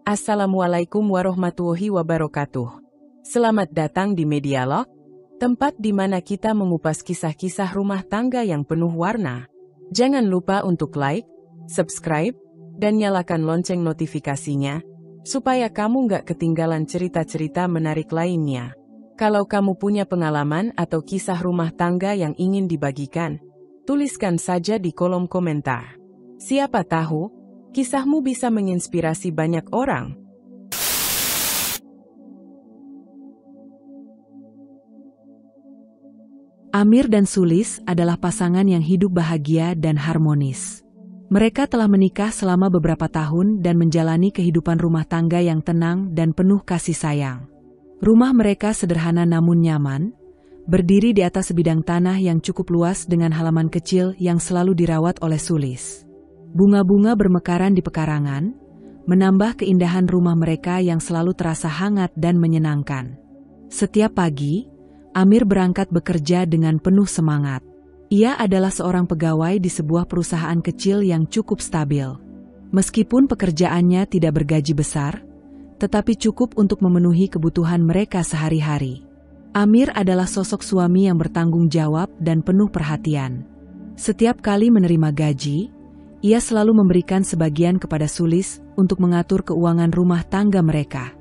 Assalamualaikum warahmatullahi wabarakatuh. Selamat datang di Medialog, tempat di mana kita mengupas kisah-kisah rumah tangga yang penuh warna. Jangan lupa untuk like, subscribe, dan nyalakan lonceng notifikasinya, supaya kamu nggak ketinggalan cerita-cerita menarik lainnya. Kalau kamu punya pengalaman atau kisah rumah tangga yang ingin dibagikan, tuliskan saja di kolom komentar. Siapa tahu, kisahmu bisa menginspirasi banyak orang. Amir dan Sulis adalah pasangan yang hidup bahagia dan harmonis. Mereka telah menikah selama beberapa tahun dan menjalani kehidupan rumah tangga yang tenang dan penuh kasih sayang. Rumah mereka sederhana namun nyaman, berdiri di atas sebidang tanah yang cukup luas dengan halaman kecil yang selalu dirawat oleh Sulis. Bunga-bunga bermekaran di pekarangan, menambah keindahan rumah mereka yang selalu terasa hangat dan menyenangkan. Setiap pagi, Amir berangkat bekerja dengan penuh semangat. Ia adalah seorang pegawai di sebuah perusahaan kecil yang cukup stabil. Meskipun pekerjaannya tidak bergaji besar, tetapi cukup untuk memenuhi kebutuhan mereka sehari-hari. Amir adalah sosok suami yang bertanggung jawab dan penuh perhatian. Setiap kali menerima gaji, ia selalu memberikan sebagian kepada Sulis untuk mengatur keuangan rumah tangga mereka.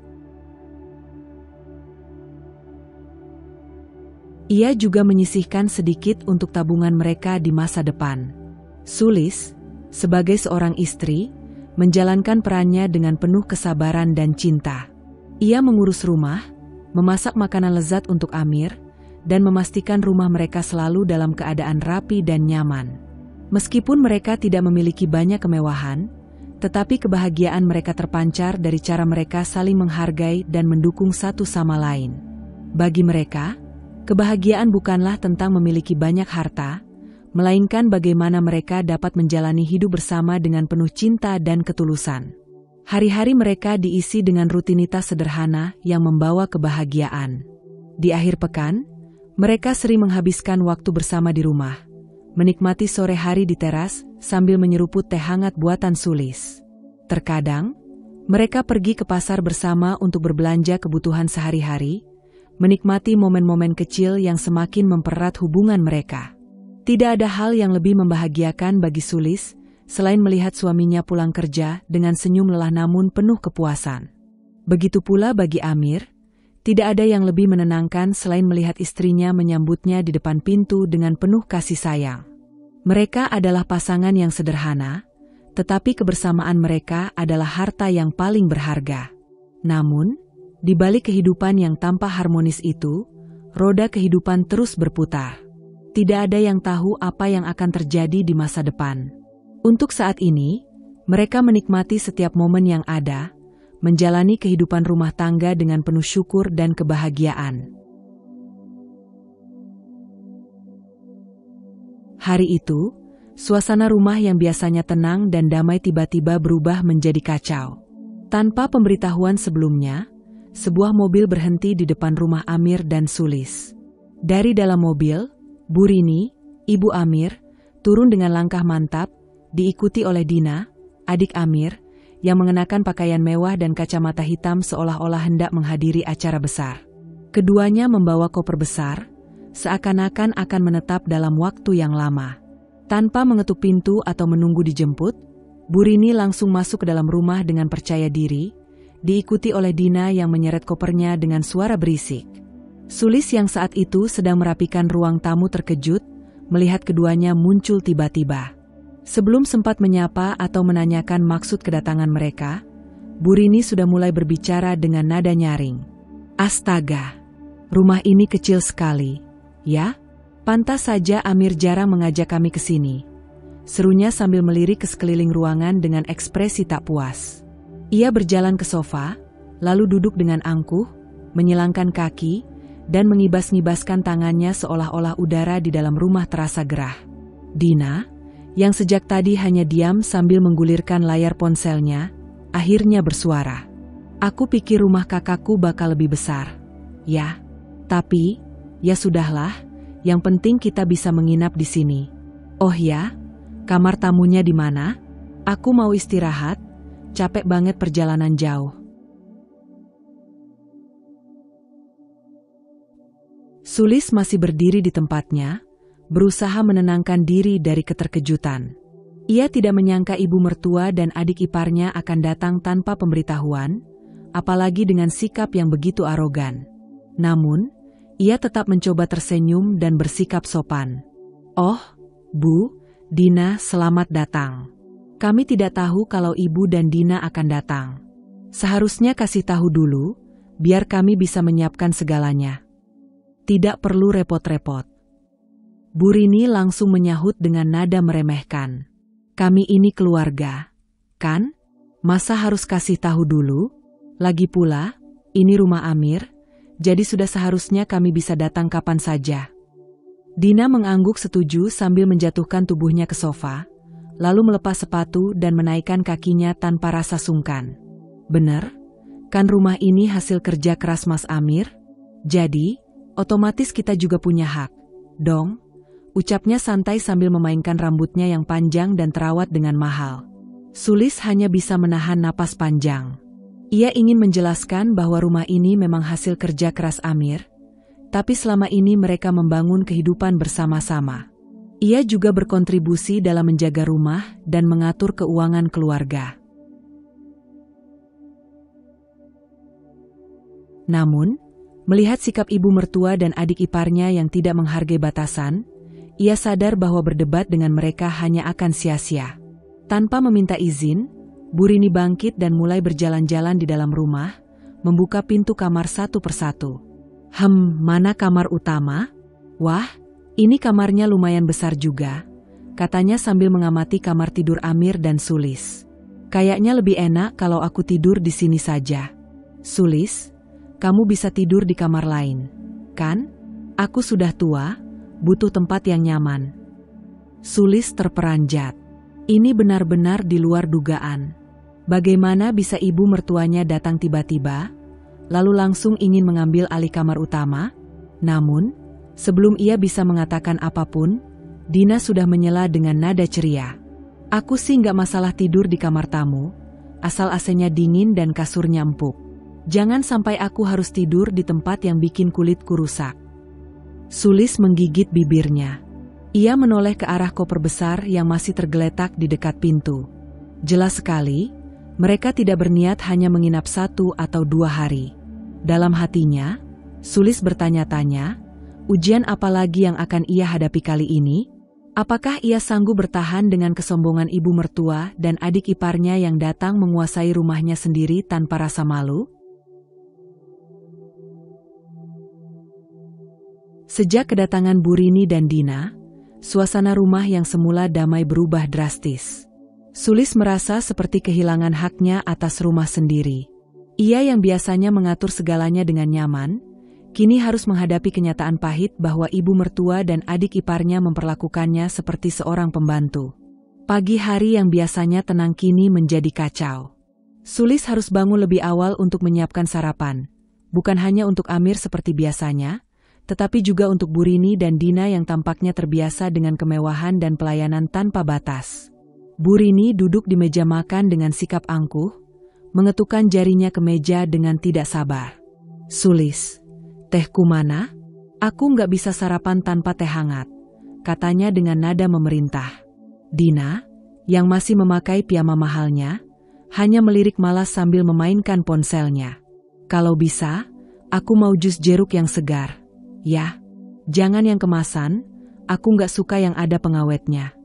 Ia juga menyisihkan sedikit untuk tabungan mereka di masa depan. Sulis, sebagai seorang istri, menjalankan perannya dengan penuh kesabaran dan cinta. Ia mengurus rumah, memasak makanan lezat untuk Amir, dan memastikan rumah mereka selalu dalam keadaan rapi dan nyaman. Meskipun mereka tidak memiliki banyak kemewahan, tetapi kebahagiaan mereka terpancar dari cara mereka saling menghargai dan mendukung satu sama lain. Bagi mereka, kebahagiaan bukanlah tentang memiliki banyak harta, melainkan bagaimana mereka dapat menjalani hidup bersama dengan penuh cinta dan ketulusan. Hari-hari mereka diisi dengan rutinitas sederhana yang membawa kebahagiaan. Di akhir pekan, mereka sering menghabiskan waktu bersama di rumah, menikmati sore hari di teras sambil menyeruput teh hangat buatan Sulis. Terkadang, mereka pergi ke pasar bersama untuk berbelanja kebutuhan sehari-hari, menikmati momen-momen kecil yang semakin mempererat hubungan mereka. Tidak ada hal yang lebih membahagiakan bagi Sulis selain melihat suaminya pulang kerja dengan senyum lelah namun penuh kepuasan. Begitu pula bagi Amir, tidak ada yang lebih menenangkan selain melihat istrinya menyambutnya di depan pintu dengan penuh kasih sayang. Mereka adalah pasangan yang sederhana, tetapi kebersamaan mereka adalah harta yang paling berharga. Namun, di balik kehidupan yang tanpa harmonis itu, roda kehidupan terus berputar. Tidak ada yang tahu apa yang akan terjadi di masa depan. Untuk saat ini, mereka menikmati setiap momen yang ada, menjalani kehidupan rumah tangga dengan penuh syukur dan kebahagiaan. Hari itu, suasana rumah yang biasanya tenang dan damai tiba-tiba berubah menjadi kacau. Tanpa pemberitahuan sebelumnya, sebuah mobil berhenti di depan rumah Amir dan Sulis. Dari dalam mobil, Bu Rini, ibu Amir, turun dengan langkah mantap, diikuti oleh Dina, adik Amir, yang mengenakan pakaian mewah dan kacamata hitam seolah-olah hendak menghadiri acara besar. Keduanya membawa koper besar, seakan-akan akan menetap dalam waktu yang lama. Tanpa mengetuk pintu atau menunggu dijemput, Bu Rini langsung masuk ke dalam rumah dengan percaya diri, diikuti oleh Dina yang menyeret kopernya dengan suara berisik. Sulis yang saat itu sedang merapikan ruang tamu terkejut, melihat keduanya muncul tiba-tiba. Sebelum sempat menyapa atau menanyakan maksud kedatangan mereka, Bu Rini sudah mulai berbicara dengan nada nyaring. "Astaga, rumah ini kecil sekali, ya? Pantas saja Amir jarang mengajak kami ke sini," serunya sambil melirik ke sekeliling ruangan dengan ekspresi tak puas. Ia berjalan ke sofa, lalu duduk dengan angkuh, menyilangkan kaki, dan mengibas-ngibaskan tangannya seolah-olah udara di dalam rumah terasa gerah. Dina, yang sejak tadi hanya diam sambil menggulirkan layar ponselnya, akhirnya bersuara. "Aku pikir rumah kakakku bakal lebih besar. Ya, tapi, ya sudahlah, yang penting kita bisa menginap di sini. Oh ya, kamar tamunya di mana? Aku mau istirahat, capek banget perjalanan jauh." Sulis masih berdiri di tempatnya, berusaha menenangkan diri dari keterkejutan. Ia tidak menyangka ibu mertua dan adik iparnya akan datang tanpa pemberitahuan, apalagi dengan sikap yang begitu arogan. Namun, ia tetap mencoba tersenyum dan bersikap sopan. "Oh, Bu, Dina, selamat datang. Kami tidak tahu kalau Ibu dan Dina akan datang. Seharusnya kasih tahu dulu, biar kami bisa menyiapkan segalanya. Tidak perlu repot-repot." Bu Rini langsung menyahut dengan nada meremehkan. "Kami ini keluarga, kan? Masa harus kasih tahu dulu? Lagi pula, ini rumah Amir, jadi sudah seharusnya kami bisa datang kapan saja." Dina mengangguk setuju sambil menjatuhkan tubuhnya ke sofa, lalu melepas sepatu dan menaikkan kakinya tanpa rasa sungkan. "Bener, kan rumah ini hasil kerja keras Mas Amir? Jadi, otomatis kita juga punya hak, dong?" Ucapnya santai sambil memainkan rambutnya yang panjang dan terawat dengan mahal. Sulis hanya bisa menahan napas panjang. Ia ingin menjelaskan bahwa rumah ini memang hasil kerja keras Amir, tapi selama ini mereka membangun kehidupan bersama-sama. Ia juga berkontribusi dalam menjaga rumah dan mengatur keuangan keluarga. Namun, melihat sikap ibu mertua dan adik iparnya yang tidak menghargai batasan, ia sadar bahwa berdebat dengan mereka hanya akan sia-sia. Tanpa meminta izin, Bu Rini bangkit dan mulai berjalan-jalan di dalam rumah, membuka pintu kamar satu persatu. Mana kamar utama? Wah, ini kamarnya lumayan besar juga," katanya sambil mengamati kamar tidur Amir dan Sulis. "Kayaknya lebih enak kalau aku tidur di sini saja." "Sulis, kamu bisa tidur di kamar lain, kan? Aku sudah tua, butuh tempat yang nyaman." Sulis terperanjat. Ini benar-benar di luar dugaan. Bagaimana bisa ibu mertuanya datang tiba-tiba, lalu langsung ingin mengambil alih kamar utama? Namun, sebelum ia bisa mengatakan apapun, Dina sudah menyela dengan nada ceria. "Aku sih nggak masalah tidur di kamar tamu, asal AC-nya dingin dan kasurnya empuk. Jangan sampai aku harus tidur di tempat yang bikin kulitku rusak." Sulis menggigit bibirnya. Ia menoleh ke arah koper besar yang masih tergeletak di dekat pintu. Jelas sekali, mereka tidak berniat hanya menginap 1 atau 2 hari. Dalam hatinya, Sulis bertanya-tanya, ujian apa lagi yang akan ia hadapi kali ini? Apakah ia sanggup bertahan dengan kesombongan ibu mertua dan adik iparnya yang datang menguasai rumahnya sendiri tanpa rasa malu? Sejak kedatangan Bu Rini dan Dina, suasana rumah yang semula damai berubah drastis. Sulis merasa seperti kehilangan haknya atas rumah sendiri. Ia yang biasanya mengatur segalanya dengan nyaman, kini harus menghadapi kenyataan pahit bahwa ibu mertua dan adik iparnya memperlakukannya seperti seorang pembantu. Pagi hari yang biasanya tenang kini menjadi kacau. Sulis harus bangun lebih awal untuk menyiapkan sarapan, bukan hanya untuk Amir seperti biasanya, tetapi juga untuk Bu Rini dan Dina yang tampaknya terbiasa dengan kemewahan dan pelayanan tanpa batas. Bu Rini duduk di meja makan dengan sikap angkuh, mengetukkan jarinya ke meja dengan tidak sabar. "Sulis, tehku mana? Aku nggak bisa sarapan tanpa teh hangat," katanya dengan nada memerintah. Dina, yang masih memakai piyama mahalnya, hanya melirik malas sambil memainkan ponselnya. "Kalau bisa, aku mau jus jeruk yang segar. Ya, jangan yang kemasan, aku nggak suka yang ada pengawetnya."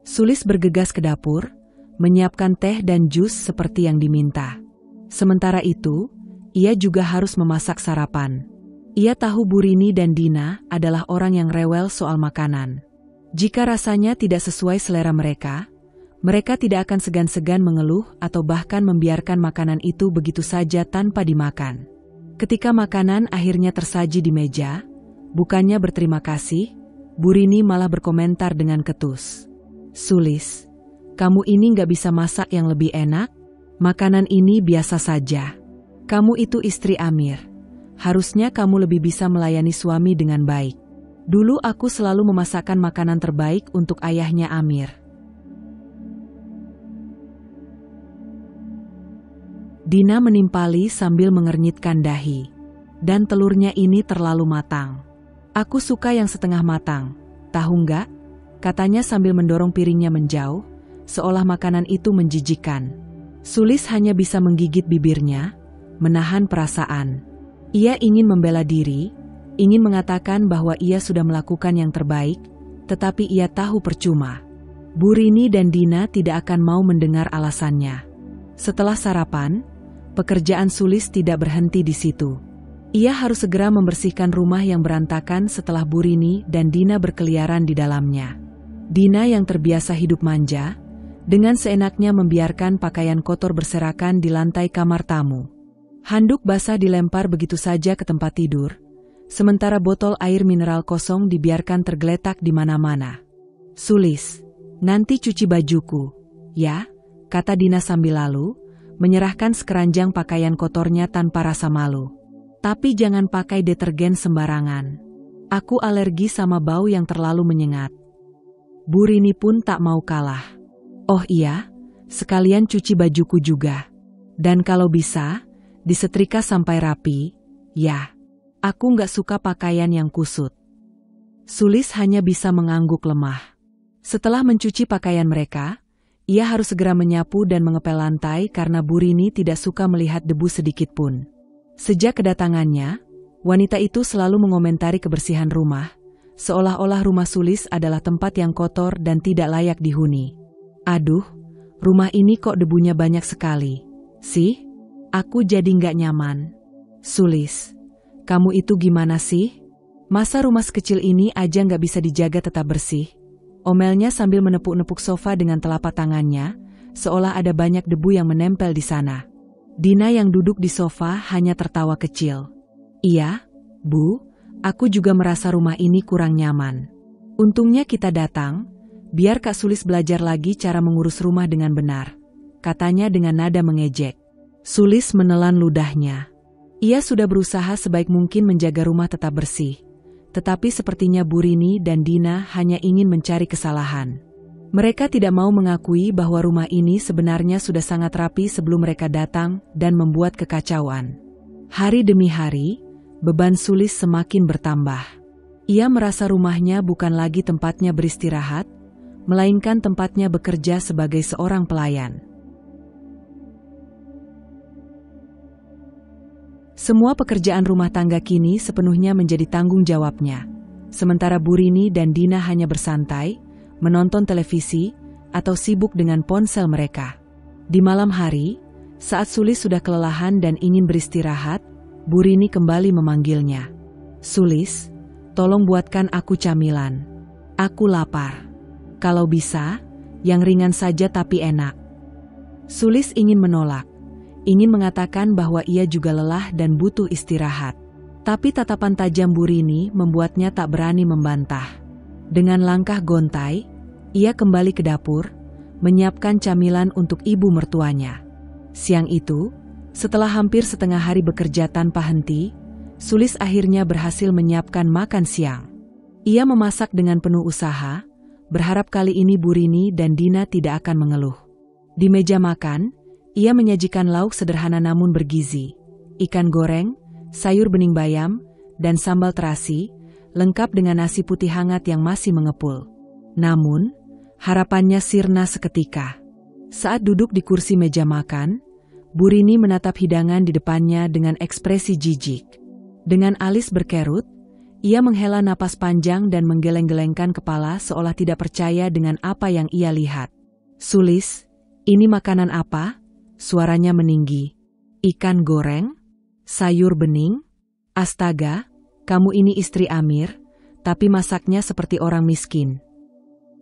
Sulis bergegas ke dapur, menyiapkan teh dan jus seperti yang diminta. Sementara itu, ia juga harus memasak sarapan. Ia tahu Bu Rini dan Dina adalah orang yang rewel soal makanan. Jika rasanya tidak sesuai selera mereka tidak akan segan-segan mengeluh atau bahkan membiarkan makanan itu begitu saja tanpa dimakan. Ketika makanan akhirnya tersaji di meja, bukannya berterima kasih, Bu Rini malah berkomentar dengan ketus. "Sulis, kamu ini nggak bisa masak yang lebih enak? Makanan ini biasa saja. Kamu itu istri Amir. Harusnya kamu lebih bisa melayani suami dengan baik. Dulu aku selalu memasakkan makanan terbaik untuk ayahnya Amir." Dina menimpali sambil mengernyitkan dahi. "Dan telurnya ini terlalu matang. Aku suka yang setengah matang, tahu nggak? Katanya sambil mendorong piringnya menjauh, seolah makanan itu menjijikkan. Sulis hanya bisa menggigit bibirnya, menahan perasaan. Ia ingin membela diri, ingin mengatakan bahwa ia sudah melakukan yang terbaik, tetapi ia tahu percuma. Bu Rini dan Dina tidak akan mau mendengar alasannya. Setelah sarapan, pekerjaan Sulis tidak berhenti di situ. Ia harus segera membersihkan rumah yang berantakan setelah Bu Rini dan Dina berkeliaran di dalamnya. Dina yang terbiasa hidup manja, dengan seenaknya membiarkan pakaian kotor berserakan di lantai kamar tamu. Handuk basah dilempar begitu saja ke tempat tidur, sementara botol air mineral kosong dibiarkan tergeletak di mana-mana. Sulis, nanti cuci bajuku, ya, kata Dina sambil lalu, menyerahkan sekeranjang pakaian kotornya tanpa rasa malu. Tapi jangan pakai detergen sembarangan. Aku alergi sama bau yang terlalu menyengat. Bu Rini pun tak mau kalah. Oh iya, sekalian cuci bajuku juga. Dan kalau bisa, disetrika sampai rapi, ya. Aku nggak suka pakaian yang kusut. Sulis hanya bisa mengangguk lemah. Setelah mencuci pakaian mereka, ia harus segera menyapu dan mengepel lantai karena Bu Rini tidak suka melihat debu sedikit pun. Sejak kedatangannya, wanita itu selalu mengomentari kebersihan rumah, seolah-olah rumah Sulis adalah tempat yang kotor dan tidak layak dihuni. Aduh, rumah ini kok debunya banyak sekali, sih? Aku jadi nggak nyaman. Sulis, kamu itu gimana sih? Masa rumah sekecil ini aja nggak bisa dijaga tetap bersih? Omelnya sambil menepuk-nepuk sofa dengan telapak tangannya, seolah ada banyak debu yang menempel di sana. Dina yang duduk di sofa hanya tertawa kecil. Iya, Bu, aku juga merasa rumah ini kurang nyaman. Untungnya kita datang, biar Kak Sulis belajar lagi cara mengurus rumah dengan benar, katanya dengan nada mengejek. Sulis menelan ludahnya. Ia sudah berusaha sebaik mungkin menjaga rumah tetap bersih. Tetapi sepertinya Bu Rini dan Dina hanya ingin mencari kesalahan. Mereka tidak mau mengakui bahwa rumah ini sebenarnya sudah sangat rapi sebelum mereka datang dan membuat kekacauan. Hari demi hari, beban Sulis semakin bertambah. Ia merasa rumahnya bukan lagi tempatnya beristirahat, melainkan tempatnya bekerja sebagai seorang pelayan. Semua pekerjaan rumah tangga kini sepenuhnya menjadi tanggung jawabnya. Sementara Bu Rini dan Dina hanya bersantai, menonton televisi, atau sibuk dengan ponsel mereka. Di malam hari, saat Sulis sudah kelelahan dan ingin beristirahat, Bu Rini kembali memanggilnya. Sulis, tolong buatkan aku camilan. Aku lapar. Kalau bisa, yang ringan saja tapi enak. Sulis ingin menolak. Ingin mengatakan bahwa ia juga lelah dan butuh istirahat. Tapi tatapan tajam Bu Rini membuatnya tak berani membantah. Dengan langkah gontai, ia kembali ke dapur, menyiapkan camilan untuk ibu mertuanya. Siang itu, setelah hampir setengah hari bekerja tanpa henti, Sulis akhirnya berhasil menyiapkan makan siang. Ia memasak dengan penuh usaha, berharap kali ini Bu Rini dan Dina tidak akan mengeluh. Di meja makan, ia menyajikan lauk sederhana namun bergizi, ikan goreng, sayur bening bayam, dan sambal terasi, lengkap dengan nasi putih hangat yang masih mengepul. Namun, harapannya sirna seketika. Saat duduk di kursi meja makan, Bu Rini menatap hidangan di depannya dengan ekspresi jijik. Dengan alis berkerut, ia menghela napas panjang dan menggeleng-gelengkan kepala seolah tidak percaya dengan apa yang ia lihat. Sulis, ini makanan apa? Suaranya meninggi. Ikan goreng? Sayur bening? Astaga, kamu ini istri Amir, tapi masaknya seperti orang miskin.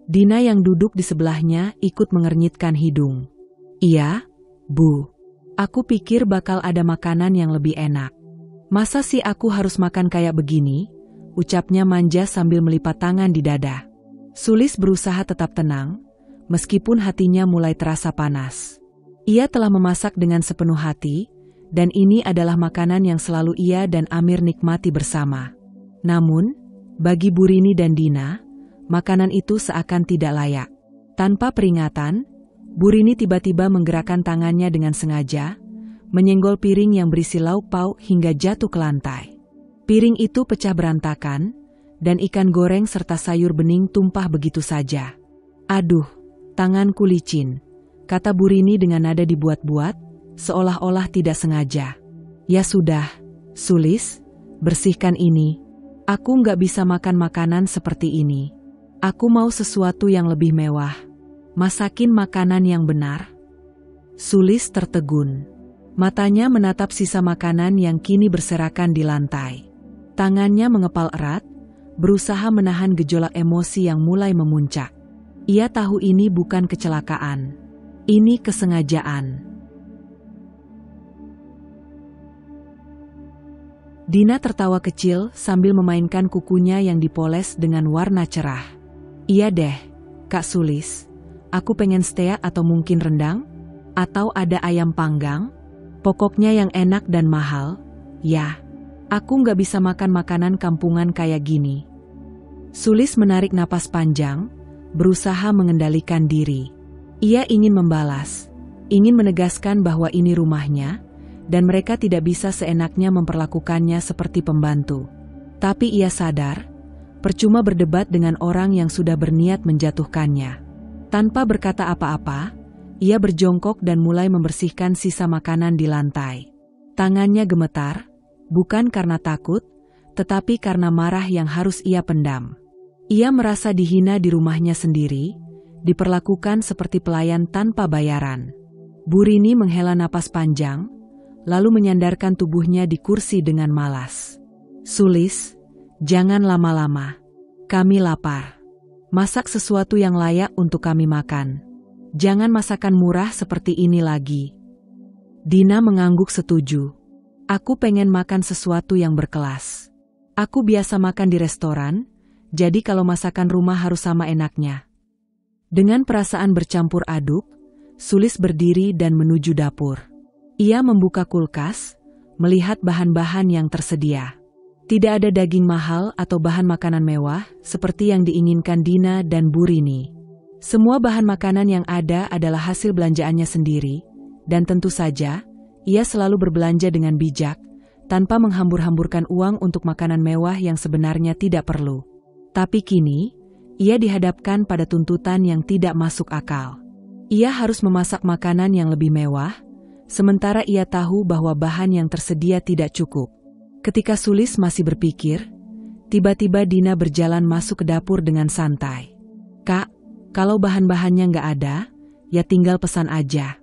Dina yang duduk di sebelahnya ikut mengernyitkan hidung. Iya, Bu. Aku pikir bakal ada makanan yang lebih enak. Masa sih aku harus makan kayak begini? Ucapnya manja sambil melipat tangan di dada. Sulis berusaha tetap tenang, meskipun hatinya mulai terasa panas. Ia telah memasak dengan sepenuh hati, dan ini adalah makanan yang selalu ia dan Amir nikmati bersama. Namun, bagi Bu Rini dan Dina, makanan itu seakan tidak layak. Tanpa peringatan, Bu Rini tiba-tiba menggerakkan tangannya dengan sengaja, menyenggol piring yang berisi lauk pauk hingga jatuh ke lantai. Piring itu pecah berantakan, dan ikan goreng serta sayur bening tumpah begitu saja. "Aduh, tanganku licin," kata Bu Rini dengan nada dibuat-buat, seolah-olah tidak sengaja. "Ya sudah, Sulis, bersihkan ini. Aku nggak bisa makan makanan seperti ini. Aku mau sesuatu yang lebih mewah. Masakin makanan yang benar." Sulis tertegun. Matanya menatap sisa makanan yang kini berserakan di lantai. Tangannya mengepal erat, berusaha menahan gejolak emosi yang mulai memuncak. Ia tahu ini bukan kecelakaan. Ini kesengajaan. Dina tertawa kecil sambil memainkan kukunya yang dipoles dengan warna cerah. "Iya deh, Kak Sulis. Aku pengen steak atau mungkin rendang? Atau ada ayam panggang? Pokoknya yang enak dan mahal. Ya, aku nggak bisa makan makanan kampungan kayak gini." Sulis menarik napas panjang, berusaha mengendalikan diri. Ia ingin membalas, ingin menegaskan bahwa ini rumahnya, dan mereka tidak bisa seenaknya memperlakukannya seperti pembantu. Tapi ia sadar, percuma berdebat dengan orang yang sudah berniat menjatuhkannya. Tanpa berkata apa-apa, ia berjongkok dan mulai membersihkan sisa makanan di lantai. Tangannya gemetar, bukan karena takut, tetapi karena marah yang harus ia pendam. Ia merasa dihina di rumahnya sendiri, diperlakukan seperti pelayan tanpa bayaran. Bu Rini menghela napas panjang, lalu menyandarkan tubuhnya di kursi dengan malas. "Sulis, jangan lama-lama. Kami lapar. Masak sesuatu yang layak untuk kami makan. Jangan masakan murah seperti ini lagi." Dina mengangguk setuju. "Aku pengen makan sesuatu yang berkelas. Aku biasa makan di restoran, jadi kalau masakan rumah harus sama enaknya." Dengan perasaan bercampur aduk, Sulis berdiri dan menuju dapur. Ia membuka kulkas, melihat bahan-bahan yang tersedia. Tidak ada daging mahal atau bahan makanan mewah seperti yang diinginkan Dina dan Bu Rini. Semua bahan makanan yang ada adalah hasil belanjaannya sendiri, dan tentu saja, ia selalu berbelanja dengan bijak, tanpa menghambur-hamburkan uang untuk makanan mewah yang sebenarnya tidak perlu. Tapi kini, ia dihadapkan pada tuntutan yang tidak masuk akal. Ia harus memasak makanan yang lebih mewah, sementara ia tahu bahwa bahan yang tersedia tidak cukup. Ketika Sulis masih berpikir, tiba-tiba Dina berjalan masuk ke dapur dengan santai. "Kak, kalau bahan-bahannya nggak ada, ya tinggal pesan aja.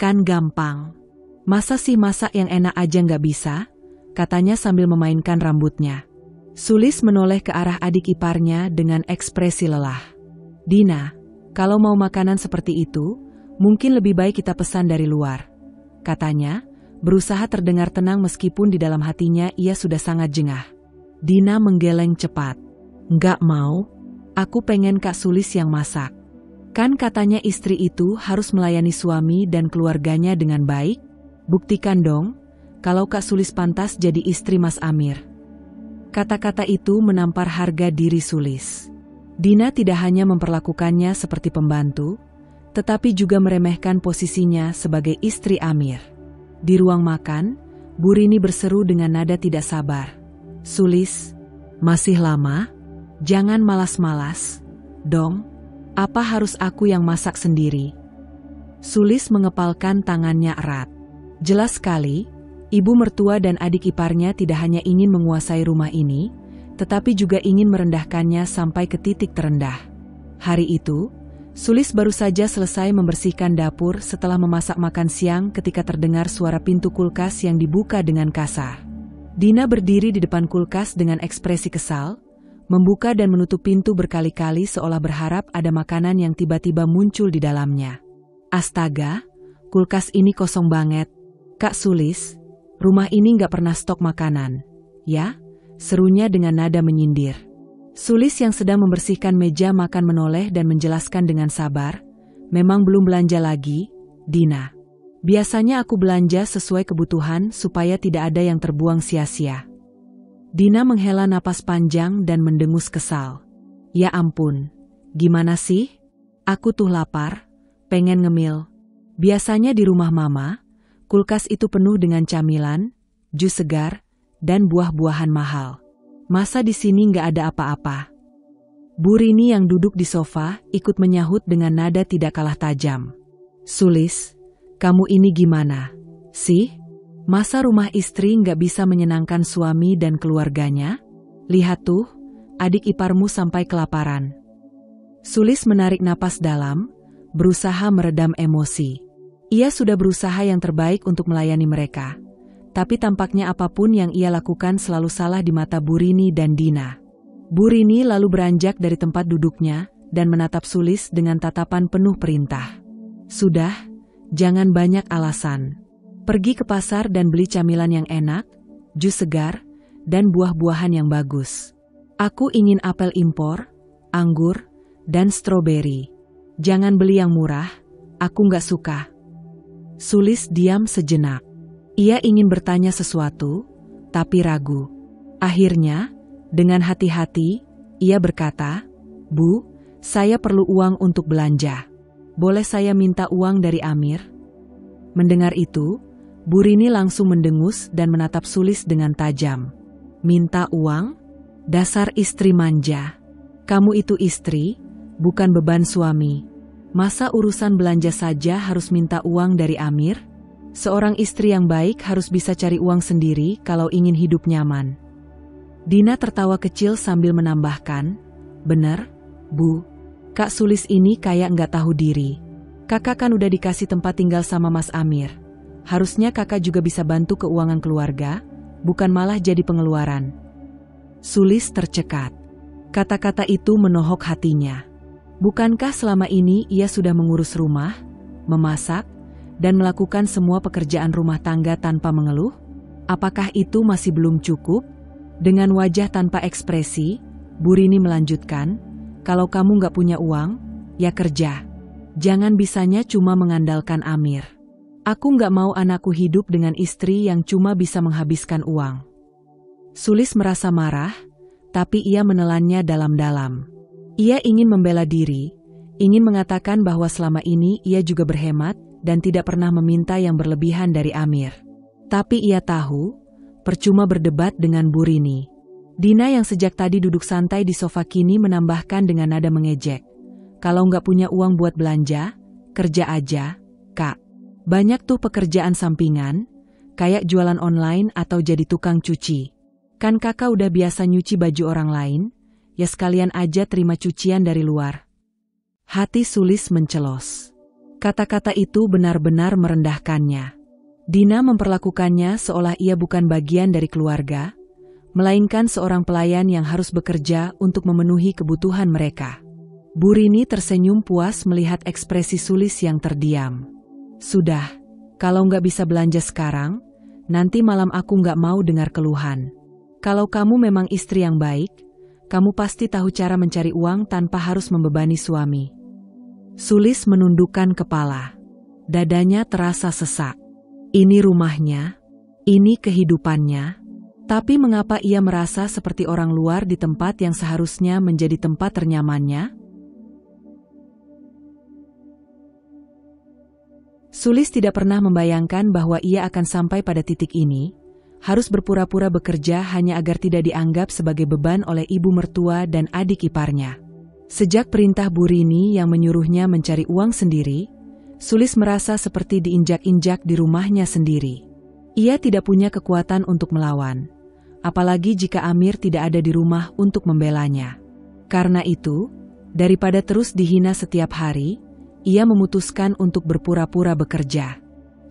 Kan gampang. Masa sih masak yang enak aja nggak bisa?" katanya sambil memainkan rambutnya. Sulis menoleh ke arah adik iparnya dengan ekspresi lelah. "Dina, kalau mau makanan seperti itu, mungkin lebih baik kita pesan dari luar," katanya, berusaha terdengar tenang meskipun di dalam hatinya ia sudah sangat jengah. Dina menggeleng cepat. "Nggak mau, aku pengen Kak Sulis yang masak. Kan katanya istri itu harus melayani suami dan keluarganya dengan baik. Buktikan dong, kalau Kak Sulis pantas jadi istri Mas Amir." Kata-kata itu menampar harga diri Sulis. Dina tidak hanya memperlakukannya seperti pembantu, tetapi juga meremehkan posisinya sebagai istri Amir. Di ruang makan, Bu Rini berseru dengan nada tidak sabar. "Sulis, masih lama? Jangan malas-malas dong. Apa harus aku yang masak sendiri?" Sulis mengepalkan tangannya erat. Jelas sekali, ibu mertua dan adik iparnya tidak hanya ingin menguasai rumah ini, tetapi juga ingin merendahkannya sampai ke titik terendah. Hari itu, Sulis baru saja selesai membersihkan dapur setelah memasak makan siang ketika terdengar suara pintu kulkas yang dibuka dengan kasar. Dina berdiri di depan kulkas dengan ekspresi kesal, membuka dan menutup pintu berkali-kali seolah berharap ada makanan yang tiba-tiba muncul di dalamnya. "Astaga, kulkas ini kosong banget. Kak Sulis, rumah ini nggak pernah stok makanan, ya?" serunya dengan nada menyindir. Sulis yang sedang membersihkan meja makan menoleh dan menjelaskan dengan sabar, "Memang belum belanja lagi, Dina. Biasanya aku belanja sesuai kebutuhan supaya tidak ada yang terbuang sia-sia." Dina menghela napas panjang dan mendengus kesal. "Ya ampun, gimana sih? Aku tuh lapar, pengen ngemil. Biasanya di rumah Mama, kulkas itu penuh dengan camilan, jus segar, dan buah-buahan mahal. Masa di sini nggak ada apa-apa? Bu Rini yang duduk di sofa ikut menyahut dengan nada tidak kalah tajam. Sulis, kamu ini gimana sih? Masa rumah istri nggak bisa menyenangkan suami dan keluarganya? Lihat tuh, adik iparmu sampai kelaparan. Sulis menarik napas dalam, berusaha meredam emosi. Ia sudah berusaha yang terbaik untuk melayani mereka. Tapi tampaknya apapun yang ia lakukan selalu salah di mata Bu Rini dan Dina. Bu Rini lalu beranjak dari tempat duduknya dan menatap Sulis dengan tatapan penuh perintah. Sudah, jangan banyak alasan. Pergi ke pasar dan beli camilan yang enak, jus segar, dan buah-buahan yang bagus. Aku ingin apel impor, anggur, dan stroberi. Jangan beli yang murah, aku nggak suka. Sulis diam sejenak. Ia ingin bertanya sesuatu, tapi ragu. Akhirnya, dengan hati-hati, ia berkata, Bu, saya perlu uang untuk belanja. Boleh saya minta uang dari Amir? Mendengar itu, Bu Rini langsung mendengus dan menatap Sulis dengan tajam. Minta uang? Dasar istri manja. Kamu itu istri, bukan beban suami. Masa urusan belanja saja harus minta uang dari Amir? Seorang istri yang baik harus bisa cari uang sendiri kalau ingin hidup nyaman. Dina tertawa kecil sambil menambahkan, bener, Bu. Kak Sulis ini kayak nggak tahu diri. Kakak kan udah dikasih tempat tinggal sama Mas Amir. Harusnya kakak juga bisa bantu keuangan keluarga, bukan malah jadi pengeluaran. Sulis tercekat. Kata-kata itu menohok hatinya. Bukankah selama ini ia sudah mengurus rumah, memasak, dan melakukan semua pekerjaan rumah tangga tanpa mengeluh? Apakah itu masih belum cukup? Dengan wajah tanpa ekspresi, Bu Rini melanjutkan, kalau kamu nggak punya uang, ya kerja. Jangan bisanya cuma mengandalkan Amir. Aku nggak mau anakku hidup dengan istri yang cuma bisa menghabiskan uang. Sulis merasa marah, tapi ia menelannya dalam-dalam. Ia ingin membela diri, ingin mengatakan bahwa selama ini ia juga berhemat dan tidak pernah meminta yang berlebihan dari Amir. Tapi ia tahu, percuma berdebat dengan Bu Rini. Dina yang sejak tadi duduk santai di sofa kini menambahkan dengan nada mengejek. Kalau nggak punya uang buat belanja, kerja aja, Kak. Banyak tuh pekerjaan sampingan, kayak jualan online atau jadi tukang cuci. Kan kakak udah biasa nyuci baju orang lain, ya sekalian aja terima cucian dari luar. Hati Sulis mencelos. Kata-kata itu benar-benar merendahkannya. Dina memperlakukannya seolah ia bukan bagian dari keluarga, melainkan seorang pelayan yang harus bekerja untuk memenuhi kebutuhan mereka. Bu Rini tersenyum puas melihat ekspresi Sulis yang terdiam. Sudah, kalau nggak bisa belanja sekarang, nanti malam aku nggak mau dengar keluhan. Kalau kamu memang istri yang baik, kamu pasti tahu cara mencari uang tanpa harus membebani suami. Sulis menundukkan kepala. Dadanya terasa sesak. Ini rumahnya, ini kehidupannya. Tapi mengapa ia merasa seperti orang luar di tempat yang seharusnya menjadi tempat ternyamannya? Sulis tidak pernah membayangkan bahwa ia akan sampai pada titik ini, harus berpura-pura bekerja hanya agar tidak dianggap sebagai beban oleh ibu mertua dan adik iparnya. Sejak perintah Bu Rini yang menyuruhnya mencari uang sendiri, Sulis merasa seperti diinjak-injak di rumahnya sendiri. Ia tidak punya kekuatan untuk melawan, apalagi jika Amir tidak ada di rumah untuk membelanya. Karena itu, daripada terus dihina setiap hari, ia memutuskan untuk berpura-pura bekerja.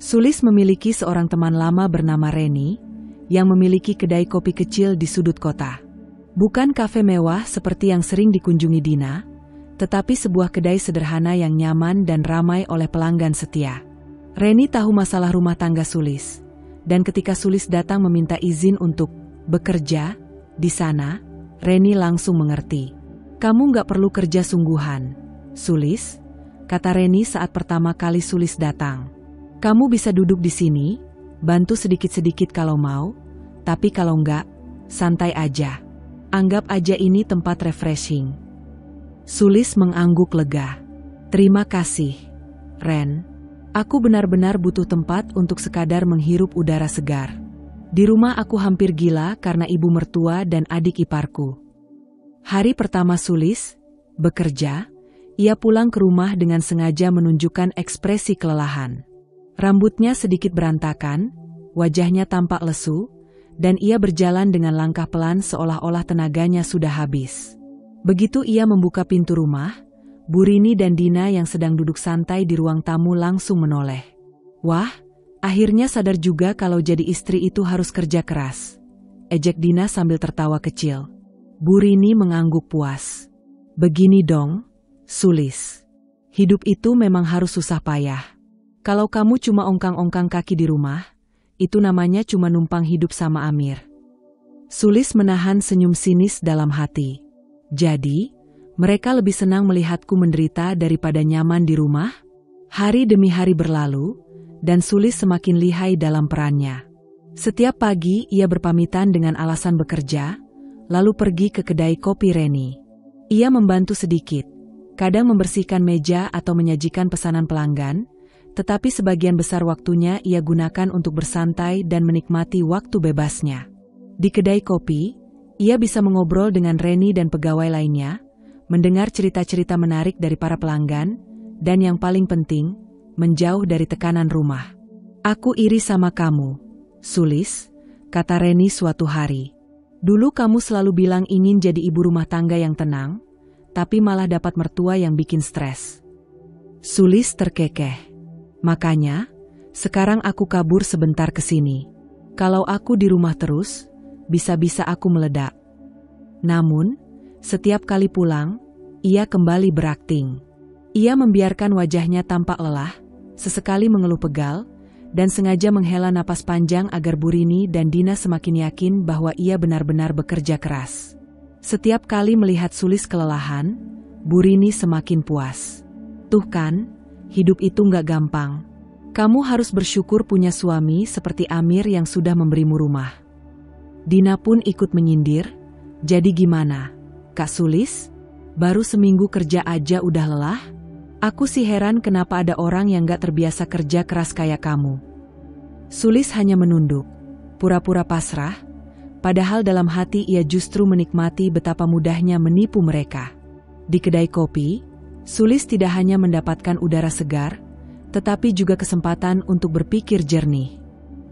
Sulis memiliki seorang teman lama bernama Reni, yang memiliki kedai kopi kecil di sudut kota. Bukan kafe mewah seperti yang sering dikunjungi Dina, tetapi sebuah kedai sederhana yang nyaman dan ramai oleh pelanggan setia. Reni tahu masalah rumah tangga Sulis, dan ketika Sulis datang meminta izin untuk bekerja di sana, Reni langsung mengerti. Kamu nggak perlu kerja sungguhan, Sulis, kata Reni saat pertama kali Sulis datang. Kamu bisa duduk di sini, bantu sedikit-sedikit kalau mau, tapi kalau enggak, santai aja. Anggap aja ini tempat refreshing. Sulis mengangguk lega. Terima kasih, Ren. Aku benar-benar butuh tempat untuk sekadar menghirup udara segar. Di rumah aku hampir gila karena ibu mertua dan adik iparku. Hari pertama Sulis bekerja, ia pulang ke rumah dengan sengaja menunjukkan ekspresi kelelahan. Rambutnya sedikit berantakan, wajahnya tampak lesu, dan ia berjalan dengan langkah pelan seolah-olah tenaganya sudah habis. Begitu ia membuka pintu rumah, Bu Rini dan Dina yang sedang duduk santai di ruang tamu langsung menoleh. Wah, akhirnya sadar juga kalau jadi istri itu harus kerja keras, ejek Dina sambil tertawa kecil. Bu Rini mengangguk puas. Begini dong, Sulis. Hidup itu memang harus susah payah. Kalau kamu cuma ongkang-ongkang kaki di rumah, itu namanya cuma numpang hidup sama Amir. Sulis menahan senyum sinis dalam hati. Jadi, mereka lebih senang melihatku menderita daripada nyaman di rumah? Hari demi hari berlalu, dan Sulis semakin lihai dalam perannya. Setiap pagi ia berpamitan dengan alasan bekerja, lalu pergi ke kedai kopi Reni. Ia membantu sedikit, kadang membersihkan meja atau menyajikan pesanan pelanggan, tetapi sebagian besar waktunya ia gunakan untuk bersantai dan menikmati waktu bebasnya. Di kedai kopi, ia bisa mengobrol dengan Reni dan pegawai lainnya, mendengar cerita-cerita menarik dari para pelanggan, dan yang paling penting, menjauh dari tekanan rumah. Aku iri sama kamu, Sulis, kata Reni suatu hari. Dulu kamu selalu bilang ingin jadi ibu rumah tangga yang tenang, tapi malah dapat mertua yang bikin stres. Sulis terkekeh. Makanya, sekarang aku kabur sebentar ke sini. Kalau aku di rumah terus, bisa-bisa aku meledak. Namun, setiap kali pulang, ia kembali berakting. Ia membiarkan wajahnya tampak lelah, sesekali mengeluh pegal, dan sengaja menghela napas panjang agar Bu Rini dan Dina semakin yakin bahwa ia benar-benar bekerja keras. Setiap kali melihat Sulis kelelahan, Bu Rini semakin puas. Tuh kan, hidup itu nggak gampang. Kamu harus bersyukur punya suami seperti Amir yang sudah memberimu rumah. Dina pun ikut menyindir, jadi gimana, Kak Sulis? Baru seminggu kerja aja udah lelah? Aku sih heran kenapa ada orang yang gak terbiasa kerja keras kayak kamu. Sulis hanya menunduk, pura-pura pasrah, padahal dalam hati ia justru menikmati betapa mudahnya menipu mereka. Di kedai kopi, Sulis tidak hanya mendapatkan udara segar, tetapi juga kesempatan untuk berpikir jernih.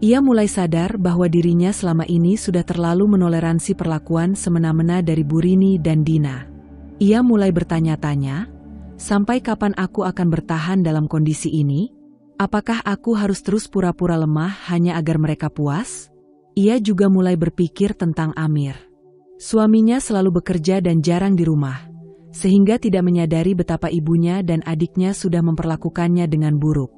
Ia mulai sadar bahwa dirinya selama ini sudah terlalu menoleransi perlakuan semena-mena dari Bu Rini dan Dina. Ia mulai bertanya-tanya, sampai kapan aku akan bertahan dalam kondisi ini? Apakah aku harus terus pura-pura lemah hanya agar mereka puas? Ia juga mulai berpikir tentang Amir. Suaminya selalu bekerja dan jarang di rumah, sehingga tidak menyadari betapa ibunya dan adiknya sudah memperlakukannya dengan buruk.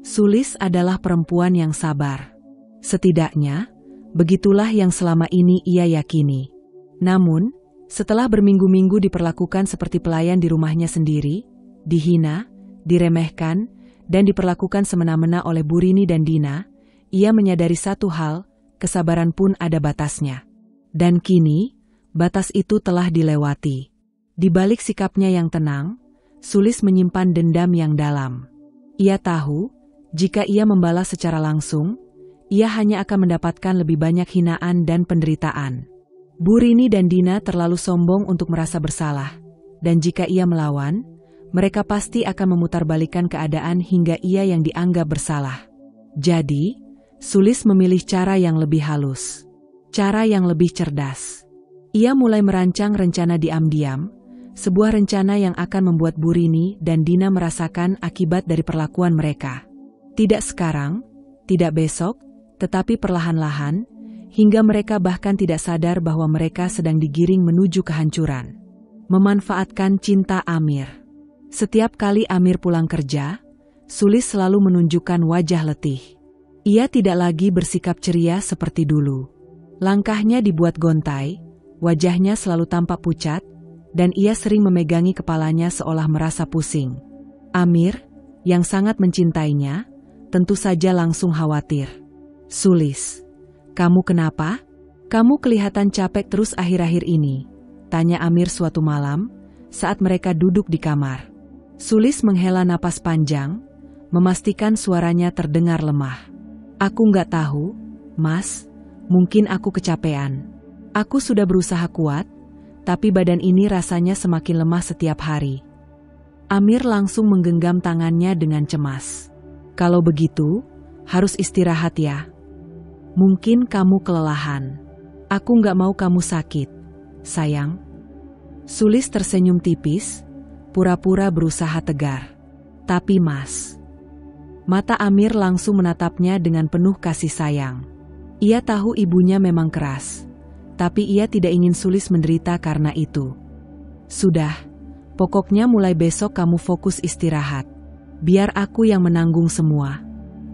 Sulis adalah perempuan yang sabar. Setidaknya, begitulah yang selama ini ia yakini. Namun, setelah berminggu-minggu diperlakukan seperti pelayan di rumahnya sendiri, dihina, diremehkan, dan diperlakukan semena-mena oleh Bu Rini dan Dina, ia menyadari satu hal, kesabaran pun ada batasnya. Dan kini, batas itu telah dilewati. Di balik sikapnya yang tenang, Sulis menyimpan dendam yang dalam. Ia tahu, jika ia membalas secara langsung, ia hanya akan mendapatkan lebih banyak hinaan dan penderitaan. Bu Rini dan Dina terlalu sombong untuk merasa bersalah, dan jika ia melawan, mereka pasti akan memutarbalikkan keadaan hingga ia yang dianggap bersalah. Jadi, Sulis memilih cara yang lebih halus, cara yang lebih cerdas. Ia mulai merancang rencana diam-diam, sebuah rencana yang akan membuat Bu Rini dan Dina merasakan akibat dari perlakuan mereka. Tidak sekarang, tidak besok, tetapi perlahan-lahan, hingga mereka bahkan tidak sadar bahwa mereka sedang digiring menuju kehancuran. Memanfaatkan cinta Amir. Setiap kali Amir pulang kerja, Sulis selalu menunjukkan wajah letih. Ia tidak lagi bersikap ceria seperti dulu. Langkahnya dibuat gontai, wajahnya selalu tampak pucat, dan ia sering memegangi kepalanya seolah merasa pusing. Amir, yang sangat mencintainya, tentu saja langsung khawatir. Sulis, kamu kenapa? Kamu kelihatan capek terus akhir-akhir ini, tanya Amir suatu malam, saat mereka duduk di kamar. Sulis menghela napas panjang, memastikan suaranya terdengar lemah. Aku nggak tahu, Mas, Mungkin aku kecapean. Aku sudah berusaha kuat, tapi badan ini rasanya semakin lemah setiap hari. Amir langsung menggenggam tangannya dengan cemas. Kalau begitu, harus istirahat ya. Mungkin kamu kelelahan. Aku nggak mau kamu sakit, sayang. Sulis tersenyum tipis, pura-pura berusaha tegar. Tapi Mas. Mata Amir langsung menatapnya dengan penuh kasih sayang. Ia tahu ibunya memang keras, tapi ia tidak ingin Sulis menderita karena itu. Sudah, pokoknya mulai besok kamu fokus istirahat. Biar aku yang menanggung semua.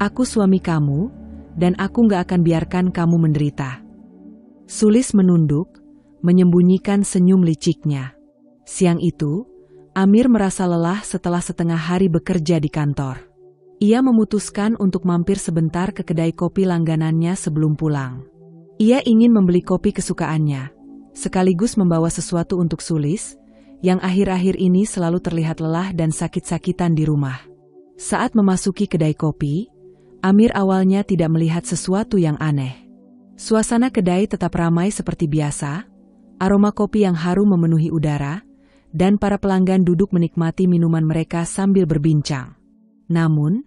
Aku suami kamu, dan aku gak akan biarkan kamu menderita. Sulis menunduk, menyembunyikan senyum liciknya. Siang itu, Amir merasa lelah setelah setengah hari bekerja di kantor. Ia memutuskan untuk mampir sebentar ke kedai kopi langganannya sebelum pulang. Ia ingin membeli kopi kesukaannya, sekaligus membawa sesuatu untuk Sulis, yang akhir-akhir ini selalu terlihat lelah dan sakit-sakitan di rumah. Saat memasuki kedai kopi, Amir awalnya tidak melihat sesuatu yang aneh. Suasana kedai tetap ramai seperti biasa, aroma kopi yang harum memenuhi udara, dan para pelanggan duduk menikmati minuman mereka sambil berbincang. Namun,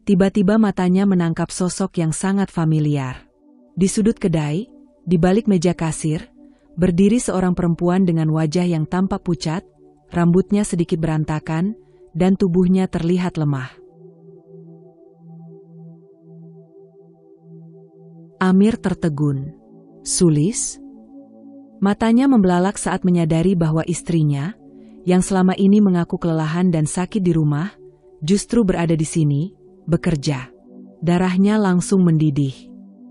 tiba-tiba matanya menangkap sosok yang sangat familiar. Di sudut kedai, di balik meja kasir, berdiri seorang perempuan dengan wajah yang tampak pucat, rambutnya sedikit berantakan, dan tubuhnya terlihat lemah. Amir tertegun. Sulis? Matanya membelalak saat menyadari bahwa istrinya, yang selama ini mengaku kelelahan dan sakit di rumah, justru berada di sini, bekerja. Darahnya langsung mendidih.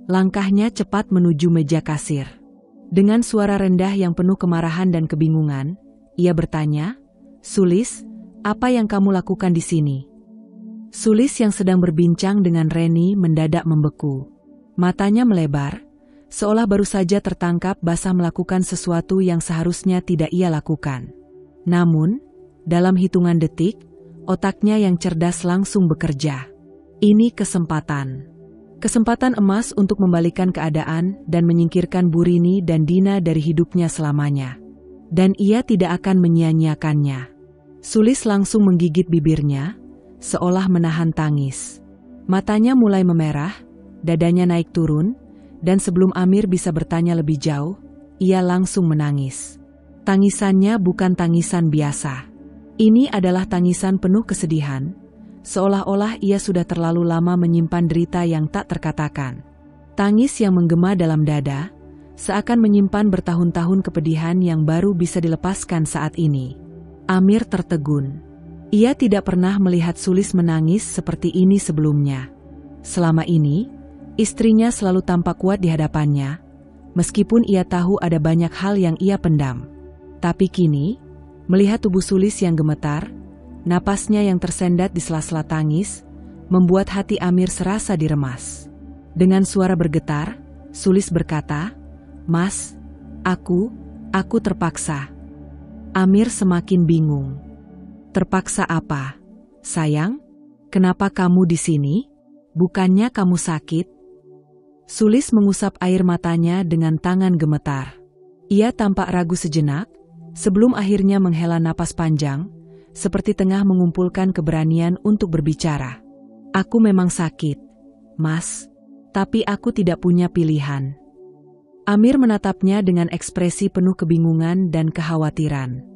Langkahnya cepat menuju meja kasir. Dengan suara rendah yang penuh kemarahan dan kebingungan, ia bertanya, "Sulis, apa yang kamu lakukan di sini?" Sulis yang sedang berbincang dengan Reni mendadak membeku. Matanya melebar, seolah baru saja tertangkap basah melakukan sesuatu yang seharusnya tidak ia lakukan. Namun, dalam hitungan detik, otaknya yang cerdas langsung bekerja. Ini kesempatan. Kesempatan emas untuk membalikan keadaan dan menyingkirkan Bu Rini dan Dina dari hidupnya selamanya. Dan ia tidak akan menyia-nyiakannya. Sulis langsung menggigit bibirnya, seolah menahan tangis. Matanya mulai memerah, dadanya naik turun, dan sebelum Amir bisa bertanya lebih jauh, ia langsung menangis. Tangisannya bukan tangisan biasa. Ini adalah tangisan penuh kesedihan, seolah-olah ia sudah terlalu lama menyimpan derita yang tak terkatakan. Tangis yang menggema dalam dada, seakan menyimpan bertahun-tahun kepedihan yang baru bisa dilepaskan saat ini. Amir tertegun. Ia tidak pernah melihat Sulis menangis seperti ini sebelumnya. Selama ini, istrinya selalu tampak kuat di hadapannya, meskipun ia tahu ada banyak hal yang ia pendam. Tapi kini, melihat tubuh Sulis yang gemetar, napasnya yang tersendat di sela-sela tangis, membuat hati Amir serasa diremas. Dengan suara bergetar, Sulis berkata, "Mas, aku terpaksa." Amir semakin bingung. "Terpaksa apa? Sayang, kenapa kamu di sini? Bukannya kamu sakit?" Sulis mengusap air matanya dengan tangan gemetar. Ia tampak ragu sejenak, sebelum akhirnya menghela napas panjang, seperti tengah mengumpulkan keberanian untuk berbicara. "Aku memang sakit, Mas, tapi aku tidak punya pilihan." Amir menatapnya dengan ekspresi penuh kebingungan dan kekhawatiran.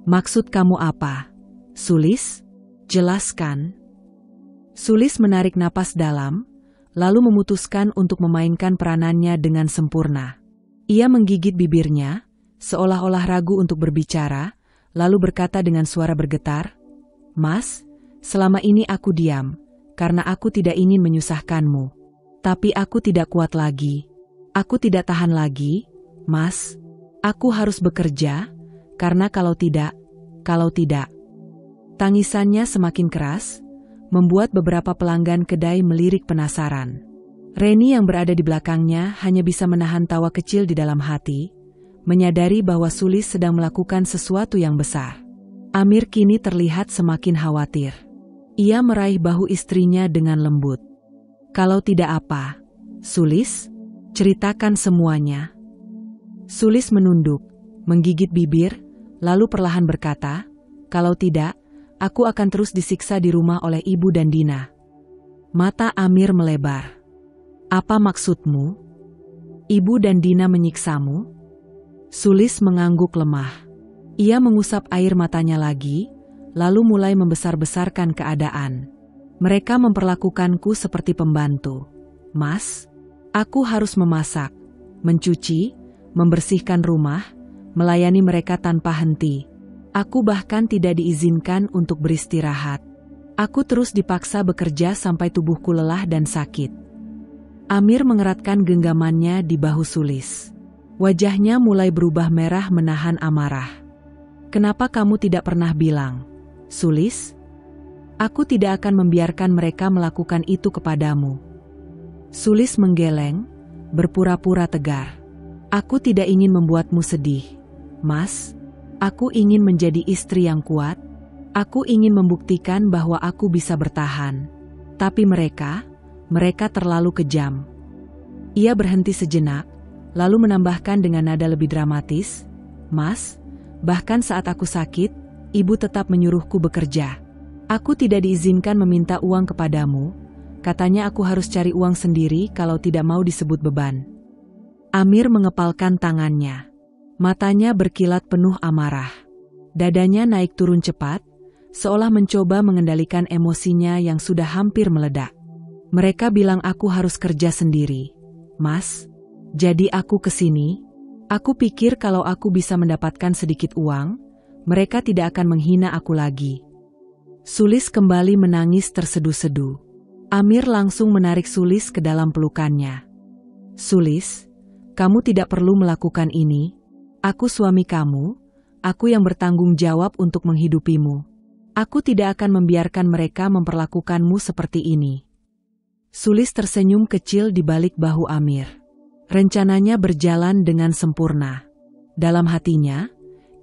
"Maksud kamu apa, Sulis? Jelaskan." Sulis menarik napas dalam, lalu memutuskan untuk memainkan peranannya dengan sempurna. Ia menggigit bibirnya, seolah-olah ragu untuk berbicara, lalu berkata dengan suara bergetar, "Mas, selama ini aku diam, karena aku tidak ingin menyusahkanmu. Tapi aku tidak kuat lagi. Aku tidak tahan lagi, Mas. Aku harus bekerja, karena kalau tidak. Tangisannya semakin keras, membuat beberapa pelanggan kedai melirik penasaran. Reni yang berada di belakangnya hanya bisa menahan tawa kecil di dalam hati, menyadari bahwa Sulis sedang melakukan sesuatu yang besar. Amir kini terlihat semakin khawatir. Ia meraih bahu istrinya dengan lembut. "Kalau tidak apa, Sulis? Ceritakan semuanya. Sulis menunduk, menggigit bibir, lalu perlahan berkata, kalau tidak, aku akan terus disiksa di rumah oleh Ibu dan Dina. Mata Amir melebar. Apa maksudmu? Ibu dan Dina menyiksamu? Sulis mengangguk lemah. Ia mengusap air matanya lagi, lalu mulai membesar-besarkan keadaan. Mereka memperlakukanku seperti pembantu. Mas, aku harus memasak, mencuci, membersihkan rumah, melayani mereka tanpa henti. Aku bahkan tidak diizinkan untuk beristirahat. Aku terus dipaksa bekerja sampai tubuhku lelah dan sakit. Amir mengeratkan genggamannya di bahu Sulis. Wajahnya mulai berubah merah menahan amarah. Kenapa kamu tidak pernah bilang, Sulis? Aku tidak akan membiarkan mereka melakukan itu kepadamu. Sulis menggeleng, berpura-pura tegar. Aku tidak ingin membuatmu sedih, Mas. Aku ingin menjadi istri yang kuat. Aku ingin membuktikan bahwa aku bisa bertahan. Tapi mereka terlalu kejam. Ia berhenti sejenak, lalu menambahkan dengan nada lebih dramatis, Mas, bahkan saat aku sakit, Ibu tetap menyuruhku bekerja. Aku tidak diizinkan meminta uang kepadamu. Katanya aku harus cari uang sendiri kalau tidak mau disebut beban. Amir mengepalkan tangannya. Matanya berkilat penuh amarah. Dadanya naik turun cepat, seolah mencoba mengendalikan emosinya yang sudah hampir meledak. Mereka bilang aku harus kerja sendiri. Mas, jadi aku kesini. Aku pikir kalau aku bisa mendapatkan sedikit uang, mereka tidak akan menghina aku lagi. Sulis kembali menangis terseduh-seduh. Amir langsung menarik Sulis ke dalam pelukannya. Sulis, kamu tidak perlu melakukan ini. Aku suami kamu, aku yang bertanggung jawab untuk menghidupimu. Aku tidak akan membiarkan mereka memperlakukanmu seperti ini. Sulis tersenyum kecil di balik bahu Amir. Rencananya berjalan dengan sempurna. Dalam hatinya,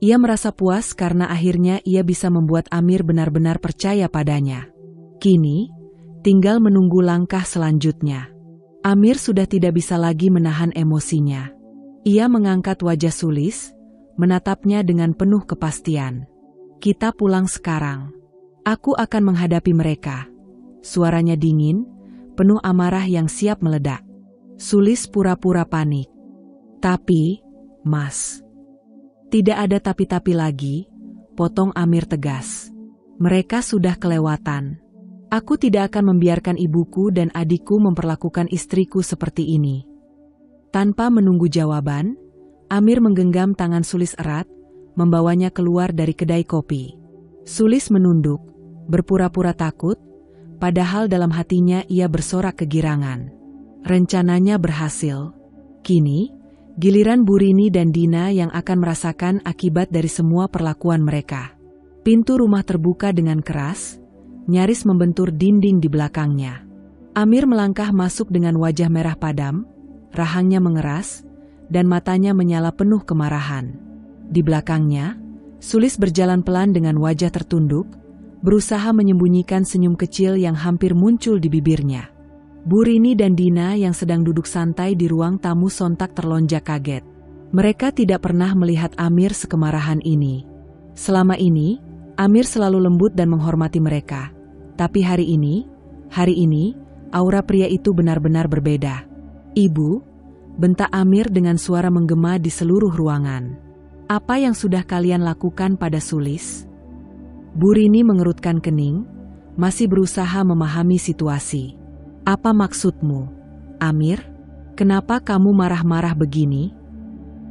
ia merasa puas karena akhirnya ia bisa membuat Amir benar-benar percaya padanya. Kini, tinggal menunggu langkah selanjutnya. Amir sudah tidak bisa lagi menahan emosinya. Ia mengangkat wajah Sulis, menatapnya dengan penuh kepastian. Kita pulang sekarang. Aku akan menghadapi mereka. Suaranya dingin, penuh amarah yang siap meledak. Sulis pura-pura panik. Tapi, Mas. Tidak ada tapi-tapi lagi, potong Amir tegas. Mereka sudah kelewatan. Aku tidak akan membiarkan ibuku dan adikku memperlakukan istriku seperti ini. Tanpa menunggu jawaban, Amir menggenggam tangan Sulis erat, membawanya keluar dari kedai kopi. Sulis menunduk, berpura-pura takut, padahal dalam hatinya ia bersorak kegirangan. Rencananya berhasil. Kini, giliran Bu Rini dan Dina yang akan merasakan akibat dari semua perlakuan mereka. Pintu rumah terbuka dengan keras, nyaris membentur dinding di belakangnya. Amir melangkah masuk dengan wajah merah padam, rahangnya mengeras, dan matanya menyala penuh kemarahan. Di belakangnya, Sulis berjalan pelan dengan wajah tertunduk, berusaha menyembunyikan senyum kecil yang hampir muncul di bibirnya. Bu Rini dan Dina yang sedang duduk santai di ruang tamu sontak terlonjak kaget. Mereka tidak pernah melihat Amir sekemarahan ini. Selama ini, Amir selalu lembut dan menghormati mereka. Tapi hari ini, aura pria itu benar-benar berbeda. Ibu, bentak Amir dengan suara menggema di seluruh ruangan. Apa yang sudah kalian lakukan pada Sulis? Bu Rini mengerutkan kening, masih berusaha memahami situasi. Apa maksudmu, Amir? Kenapa kamu marah-marah begini?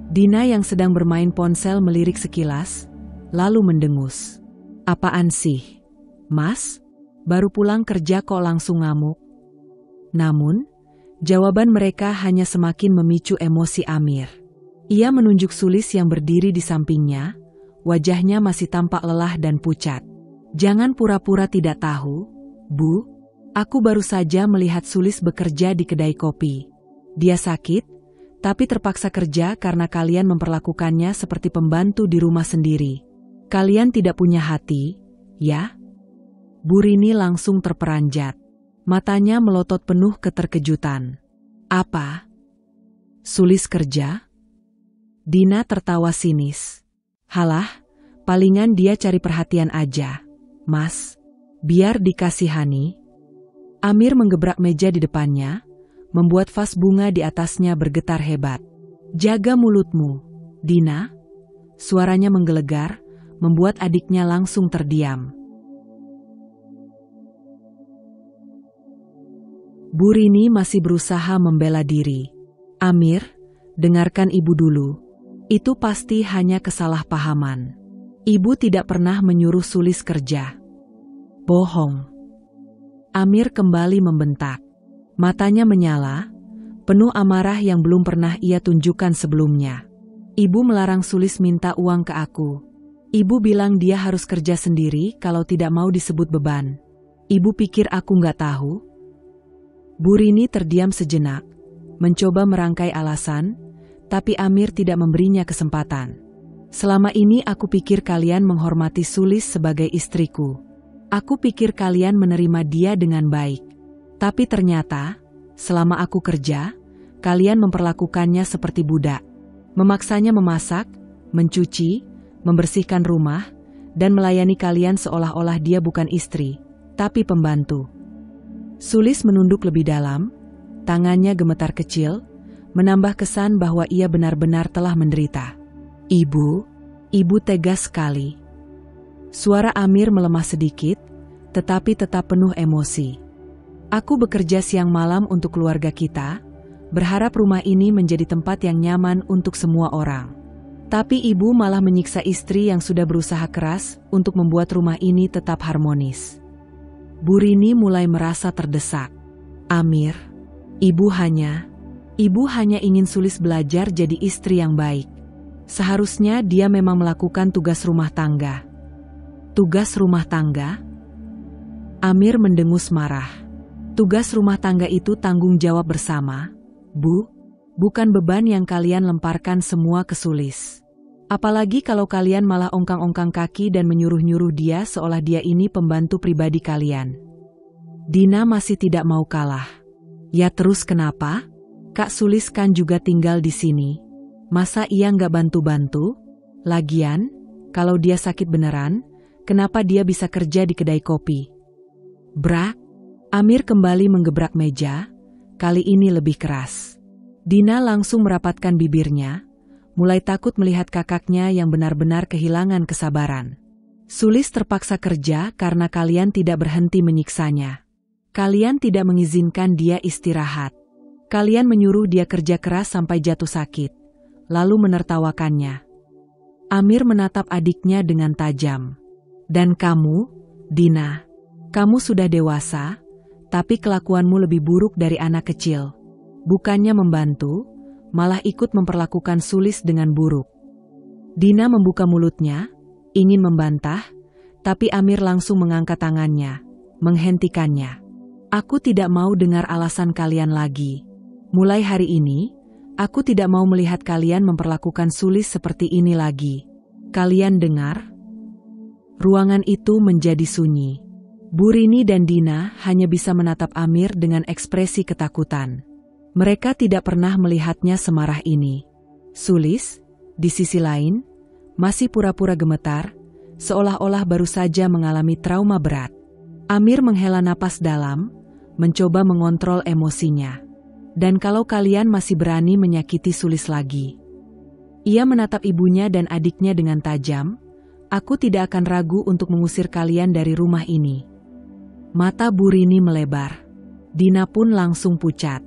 Dina yang sedang bermain ponsel melirik sekilas, lalu mendengus. Apaan sih? Mas, baru pulang kerja kok langsung ngamuk? Namun, jawaban mereka hanya semakin memicu emosi Amir. Ia menunjuk Sulis yang berdiri di sampingnya, wajahnya masih tampak lelah dan pucat. Jangan pura-pura tidak tahu, Bu. Aku baru saja melihat Sulis bekerja di kedai kopi. Dia sakit, tapi terpaksa kerja karena kalian memperlakukannya seperti pembantu di rumah sendiri. Kalian tidak punya hati, ya? Bu Rini langsung terperanjat. Matanya melotot penuh keterkejutan. Apa? Sulis kerja? Dina tertawa sinis. Halah, palingan dia cari perhatian aja. Mas, biar dikasihani. Amir menggebrak meja di depannya, membuat vas bunga di atasnya bergetar hebat. Jaga mulutmu, Dina. Suaranya menggelegar, membuat adiknya langsung terdiam. Bu Rini masih berusaha membela diri. Amir, dengarkan ibu dulu. Itu pasti hanya kesalahpahaman. Ibu tidak pernah menyuruh Sulis kerja. Bohong. Amir kembali membentak. Matanya menyala, penuh amarah yang belum pernah ia tunjukkan sebelumnya. Ibu melarang Sulis minta uang ke aku. Ibu bilang dia harus kerja sendiri kalau tidak mau disebut beban. Ibu pikir aku nggak tahu? Bu Rini terdiam sejenak, mencoba merangkai alasan, tapi Amir tidak memberinya kesempatan. Selama ini aku pikir kalian menghormati Sulis sebagai istriku. Aku pikir kalian menerima dia dengan baik. Tapi ternyata, selama aku kerja, kalian memperlakukannya seperti budak. Memaksanya memasak, mencuci, membersihkan rumah, dan melayani kalian seolah-olah dia bukan istri, tapi pembantu. Sulis menunduk lebih dalam, tangannya gemetar kecil, menambah kesan bahwa ia benar-benar telah menderita. Ibu tegas sekali. Suara Amir melemah sedikit, tetapi tetap penuh emosi. Aku bekerja siang malam untuk keluarga kita, berharap rumah ini menjadi tempat yang nyaman untuk semua orang. Tapi ibu malah menyiksa istri yang sudah berusaha keras untuk membuat rumah ini tetap harmonis. Bu Rini mulai merasa terdesak. Amir, ibu hanya ingin Sulis belajar jadi istri yang baik. Seharusnya dia memang melakukan tugas rumah tangga. Tugas rumah tangga? Amir mendengus marah. Tugas rumah tangga itu tanggung jawab bersama, Bu. Bukan beban yang kalian lemparkan semua ke Sulis. Apalagi kalau kalian malah ongkang-ongkang kaki dan menyuruh-nyuruh dia seolah dia ini pembantu pribadi kalian. Dina masih tidak mau kalah. Ya terus kenapa? Kak Sulis kan juga tinggal di sini. Masa ia nggak bantu-bantu? Lagian, kalau dia sakit beneran, kenapa dia bisa kerja di kedai kopi? Brak! Amir kembali menggebrak meja, kali ini lebih keras. Dina langsung merapatkan bibirnya, mulai takut melihat kakaknya yang benar-benar kehilangan kesabaran. Sulis terpaksa kerja karena kalian tidak berhenti menyiksanya. Kalian tidak mengizinkan dia istirahat. Kalian menyuruh dia kerja keras sampai jatuh sakit, lalu menertawakannya. Amir menatap adiknya dengan tajam. Dan kamu, Dina, kamu sudah dewasa, tapi kelakuanmu lebih buruk dari anak kecil. Bukannya membantu, malah ikut memperlakukan Sulis dengan buruk. Dina membuka mulutnya, ingin membantah, tapi Amir langsung mengangkat tangannya, menghentikannya. Aku tidak mau dengar alasan kalian lagi. Mulai hari ini, aku tidak mau melihat kalian memperlakukan Sulis seperti ini lagi. Kalian dengar? Ruangan itu menjadi sunyi. Bu Rini dan Dina hanya bisa menatap Amir dengan ekspresi ketakutan. Mereka tidak pernah melihatnya semarah ini. Sulis, di sisi lain, masih pura-pura gemetar, seolah-olah baru saja mengalami trauma berat. Amir menghela napas dalam, mencoba mengontrol emosinya. Dan kalau kalian masih berani menyakiti Sulis lagi. Ia menatap ibunya dan adiknya dengan tajam, aku tidak akan ragu untuk mengusir kalian dari rumah ini. Mata Bu Rini melebar. Dina pun langsung pucat.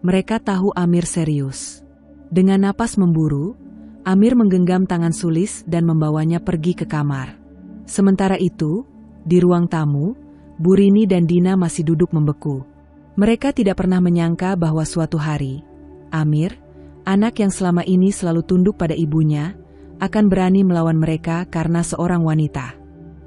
Mereka tahu Amir serius. Dengan napas memburu, Amir menggenggam tangan Sulis dan membawanya pergi ke kamar. Sementara itu, di ruang tamu, Bu Rini dan Dina masih duduk membeku. Mereka tidak pernah menyangka bahwa suatu hari, Amir, anak yang selama ini selalu tunduk pada ibunya, akan berani melawan mereka karena seorang wanita.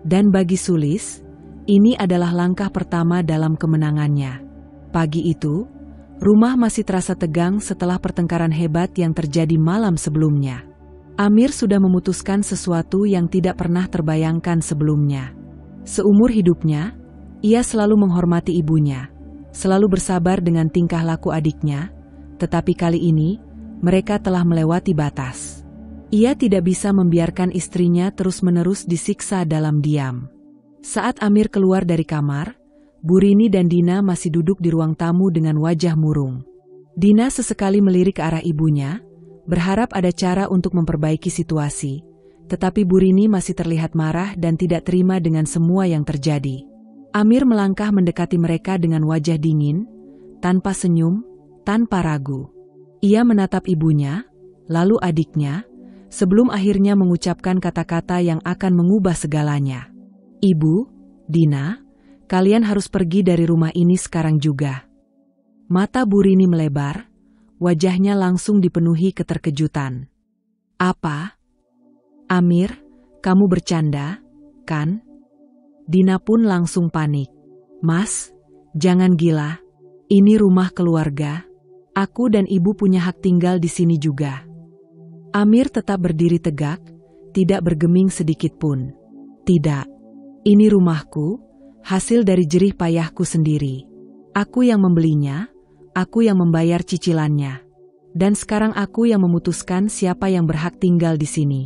Dan bagi Sulis, ini adalah langkah pertama dalam kemenangannya. Pagi itu, rumah masih terasa tegang setelah pertengkaran hebat yang terjadi malam sebelumnya. Amir sudah memutuskan sesuatu yang tidak pernah terbayangkan sebelumnya. Seumur hidupnya, ia selalu menghormati ibunya. Selalu bersabar dengan tingkah laku adiknya, tetapi kali ini, Mereka telah melewati batas. Ia tidak bisa membiarkan istrinya terus-menerus disiksa dalam diam. Saat Amir keluar dari kamar, Bu Rini dan Dina masih duduk di ruang tamu dengan wajah murung. Dina sesekali melirik ke arah ibunya, berharap ada cara untuk memperbaiki situasi, tetapi Bu Rini masih terlihat marah dan tidak terima dengan semua yang terjadi. Amir melangkah mendekati mereka dengan wajah dingin, tanpa senyum, tanpa ragu. Ia menatap ibunya, lalu adiknya, sebelum akhirnya mengucapkan kata-kata yang akan mengubah segalanya. "Ibu, Dina, kalian harus pergi dari rumah ini sekarang juga." Mata Bu Rini melebar, wajahnya langsung dipenuhi keterkejutan. "Apa? Amir, kamu bercanda, kan?" Dina pun langsung panik. "Mas, jangan gila. Ini rumah keluarga. Aku dan ibu punya hak tinggal di sini juga." Amir tetap berdiri tegak, tidak bergeming sedikit pun. "Tidak. Ini rumahku, hasil dari jerih payahku sendiri. Aku yang membelinya, aku yang membayar cicilannya. Dan sekarang aku yang memutuskan siapa yang berhak tinggal di sini."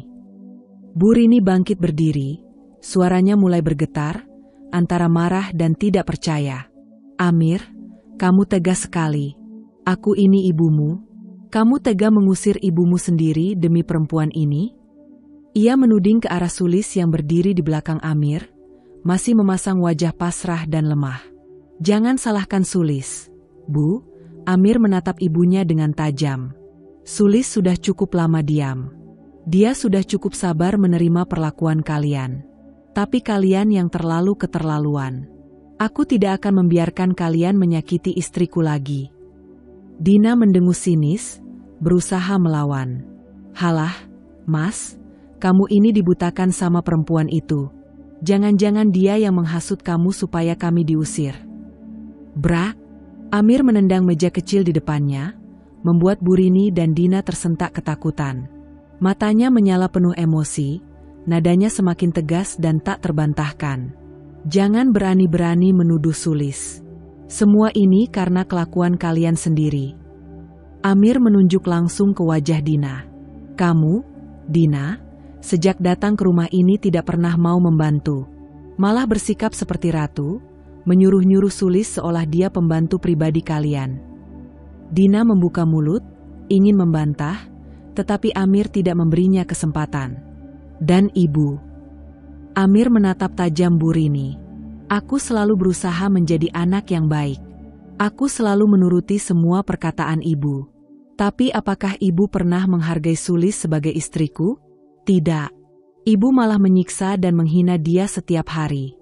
Bu Rini bangkit berdiri, suaranya mulai bergetar, antara marah dan tidak percaya. "Amir, kamu tegas sekali. Aku ini ibumu. Kamu tega mengusir ibumu sendiri demi perempuan ini?" Ia menuding ke arah Sulis yang berdiri di belakang Amir, masih memasang wajah pasrah dan lemah. "Jangan salahkan Sulis, Bu." Amir menatap ibunya dengan tajam. "Sulis sudah cukup lama diam. Dia sudah cukup sabar menerima perlakuan kalian. Tapi kalian yang terlalu keterlaluan. Aku tidak akan membiarkan kalian menyakiti istriku lagi." Dina mendengus sinis, berusaha melawan. "Halah, Mas, kamu ini dibutakan sama perempuan itu. Jangan-jangan dia yang menghasut kamu supaya kami diusir." "Bra!" Amir menendang meja kecil di depannya, membuat Bu Rini dan Dina tersentak ketakutan. Matanya menyala penuh emosi, nadanya semakin tegas dan tak terbantahkan. "Jangan berani-berani menuduh Sulis. Semua ini karena kelakuan kalian sendiri." Amir menunjuk langsung ke wajah Dina. "Kamu, Dina, sejak datang ke rumah ini tidak pernah mau membantu. Malah bersikap seperti ratu, menyuruh-nyuruh Sulis seolah dia pembantu pribadi kalian." Dina membuka mulut, ingin membantah, tetapi Amir tidak memberinya kesempatan. "Dan ibu?" Amir menatap tajam Bu Rini. "Aku selalu berusaha menjadi anak yang baik. Aku selalu menuruti semua perkataan ibu. Tapi apakah ibu pernah menghargai Sulis sebagai istriku? Tidak. Ibu malah menyiksa dan menghina dia setiap hari."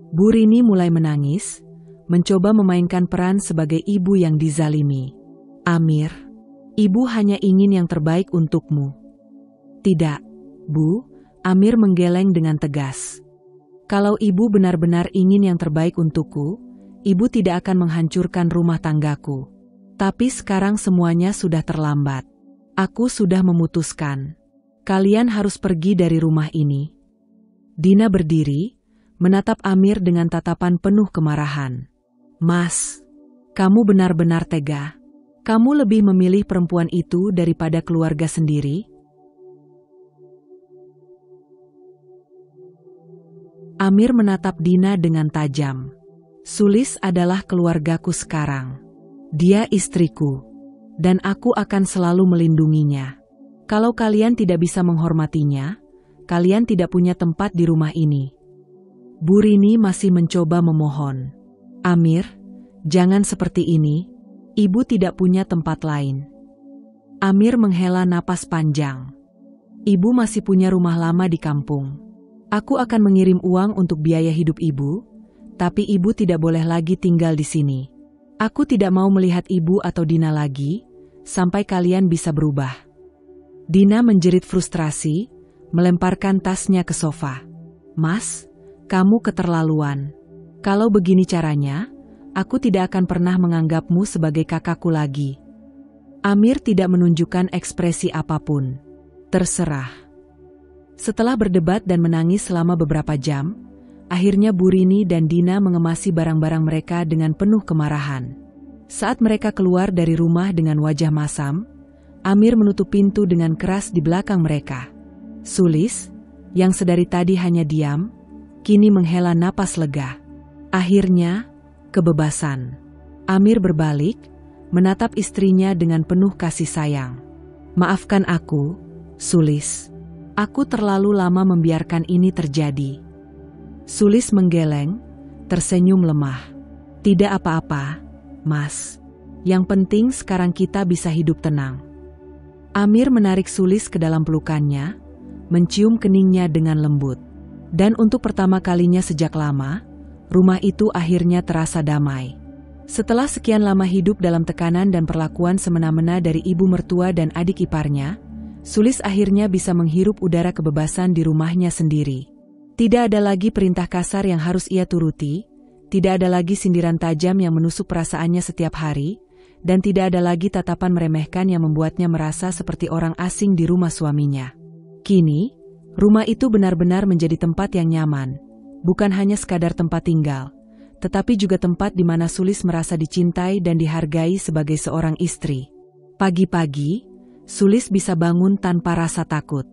Bu Rini mulai menangis, mencoba memainkan peran sebagai ibu yang dizalimi. "Amir, ibu hanya ingin yang terbaik untukmu." "Tidak, Bu," Amir menggeleng dengan tegas. "Kalau ibu benar-benar ingin yang terbaik untukku, ibu tidak akan menghancurkan rumah tanggaku. Tapi sekarang semuanya sudah terlambat. Aku sudah memutuskan. Kalian harus pergi dari rumah ini." Dina berdiri, menatap Amir dengan tatapan penuh kemarahan. "Mas, kamu benar-benar tega. Kamu lebih memilih perempuan itu daripada keluarga sendiri?" Amir menatap Dina dengan tajam. "Sulis adalah keluargaku sekarang. Dia istriku. Dan aku akan selalu melindunginya. Kalau kalian tidak bisa menghormatinya, kalian tidak punya tempat di rumah ini." Bu Rini masih mencoba memohon. "Amir, jangan seperti ini. Ibu tidak punya tempat lain." Amir menghela napas panjang. "Ibu masih punya rumah lama di kampung. Aku akan mengirim uang untuk biaya hidup ibu, tapi ibu tidak boleh lagi tinggal di sini. Aku tidak mau melihat ibu atau Dina lagi, sampai kalian bisa berubah." Dina menjerit frustrasi, melemparkan tasnya ke sofa. "Mas, kamu keterlaluan. Kalau begini caranya, aku tidak akan pernah menganggapmu sebagai kakakku lagi." Amir tidak menunjukkan ekspresi apapun. "Terserah." Setelah berdebat dan menangis selama beberapa jam, akhirnya Bu Rini dan Dina mengemasi barang-barang mereka dengan penuh kemarahan. Saat mereka keluar dari rumah dengan wajah masam, Amir menutup pintu dengan keras di belakang mereka. Sulis, yang sedari tadi hanya diam, kini menghela napas lega. Akhirnya, kebebasan. Amir berbalik, menatap istrinya dengan penuh kasih sayang. Maafkan aku, Sulis. Aku terlalu lama membiarkan ini terjadi. Sulis menggeleng, tersenyum lemah. Tidak apa-apa, Mas. Yang penting sekarang kita bisa hidup tenang. Amir menarik Sulis ke dalam pelukannya, mencium keningnya dengan lembut. Dan untuk pertama kalinya sejak lama, rumah itu akhirnya terasa damai. Setelah sekian lama hidup dalam tekanan dan perlakuan semena-mena dari ibu mertua dan adik iparnya, Sulis akhirnya bisa menghirup udara kebebasan di rumahnya sendiri. Tidak ada lagi perintah kasar yang harus ia turuti, tidak ada lagi sindiran tajam yang menusuk perasaannya setiap hari, dan tidak ada lagi tatapan meremehkan yang membuatnya merasa seperti orang asing di rumah suaminya. Kini, rumah itu benar-benar menjadi tempat yang nyaman, bukan hanya sekadar tempat tinggal, tetapi juga tempat di mana Sulis merasa dicintai dan dihargai sebagai seorang istri. Pagi-pagi, Sulis bisa bangun tanpa rasa takut.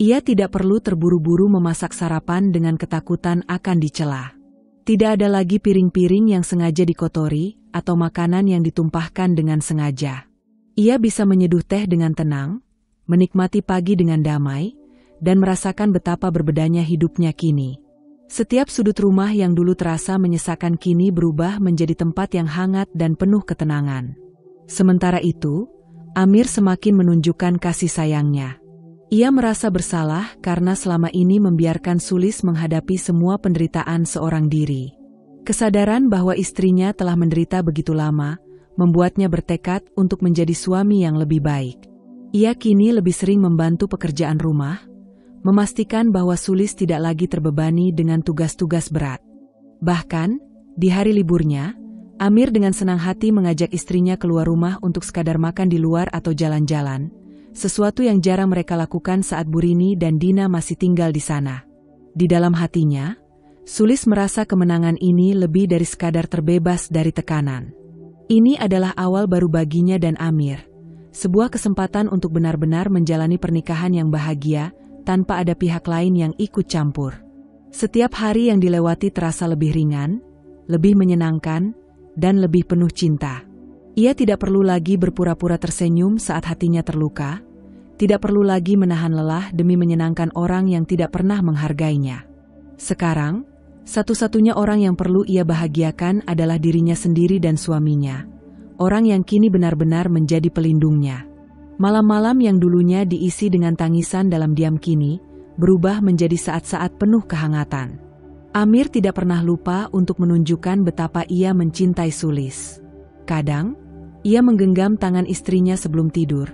Ia tidak perlu terburu-buru memasak sarapan dengan ketakutan akan dicela. Tidak ada lagi piring-piring yang sengaja dikotori atau makanan yang ditumpahkan dengan sengaja. Ia bisa menyeduh teh dengan tenang, menikmati pagi dengan damai, dan merasakan betapa berbedanya hidupnya kini. Setiap sudut rumah yang dulu terasa menyesakan kini berubah menjadi tempat yang hangat dan penuh ketenangan. Sementara itu, Amir semakin menunjukkan kasih sayangnya. Ia merasa bersalah karena selama ini membiarkan Sulis menghadapi semua penderitaan seorang diri. Kesadaran bahwa istrinya telah menderita begitu lama, membuatnya bertekad untuk menjadi suami yang lebih baik. Ia kini lebih sering membantu pekerjaan rumah, memastikan bahwa Sulis tidak lagi terbebani dengan tugas-tugas berat. Bahkan, di hari liburnya, Amir dengan senang hati mengajak istrinya keluar rumah untuk sekadar makan di luar atau jalan-jalan, sesuatu yang jarang mereka lakukan saat Burini dan Dina masih tinggal di sana. Di dalam hatinya, Sulis merasa kemenangan ini lebih dari sekadar terbebas dari tekanan. Ini adalah awal baru baginya dan Amir, sebuah kesempatan untuk benar-benar menjalani pernikahan yang bahagia, tanpa ada pihak lain yang ikut campur. Setiap hari yang dilewati terasa lebih ringan, lebih menyenangkan, dan lebih penuh cinta. Ia tidak perlu lagi berpura-pura tersenyum saat hatinya terluka, tidak perlu lagi menahan lelah demi menyenangkan orang yang tidak pernah menghargainya. Sekarang, satu-satunya orang yang perlu ia bahagiakan adalah dirinya sendiri dan suaminya, orang yang kini benar-benar menjadi pelindungnya. Malam-malam yang dulunya diisi dengan tangisan dalam diam kini, berubah menjadi saat-saat penuh kehangatan. Amir tidak pernah lupa untuk menunjukkan betapa ia mencintai Sulis. Kadang, ia menggenggam tangan istrinya sebelum tidur,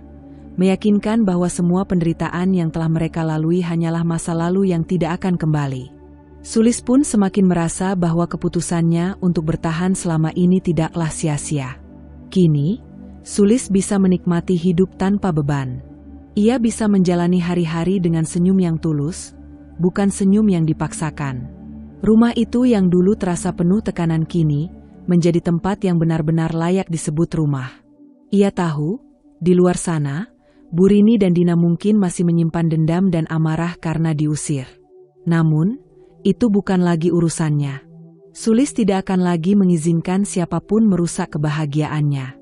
meyakinkan bahwa semua penderitaan yang telah mereka lalui hanyalah masa lalu yang tidak akan kembali. Sulis pun semakin merasa bahwa keputusannya untuk bertahan selama ini tidaklah sia-sia. Kini, Sulis bisa menikmati hidup tanpa beban. Ia bisa menjalani hari-hari dengan senyum yang tulus, bukan senyum yang dipaksakan. Rumah itu yang dulu terasa penuh tekanan kini, menjadi tempat yang benar-benar layak disebut rumah. Ia tahu, di luar sana, Burini dan Dina mungkin masih menyimpan dendam dan amarah karena diusir. Namun, itu bukan lagi urusannya. Sulis tidak akan lagi mengizinkan siapapun merusak kebahagiaannya.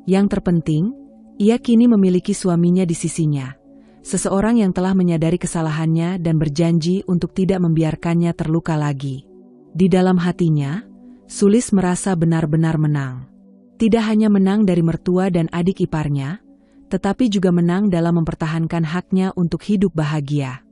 Yang terpenting, ia kini memiliki suaminya di sisinya. Seseorang yang telah menyadari kesalahannya dan berjanji untuk tidak membiarkannya terluka lagi. Di dalam hatinya, Sulis merasa benar-benar menang. Tidak hanya menang dari mertua dan adik iparnya, tetapi juga menang dalam mempertahankan haknya untuk hidup bahagia.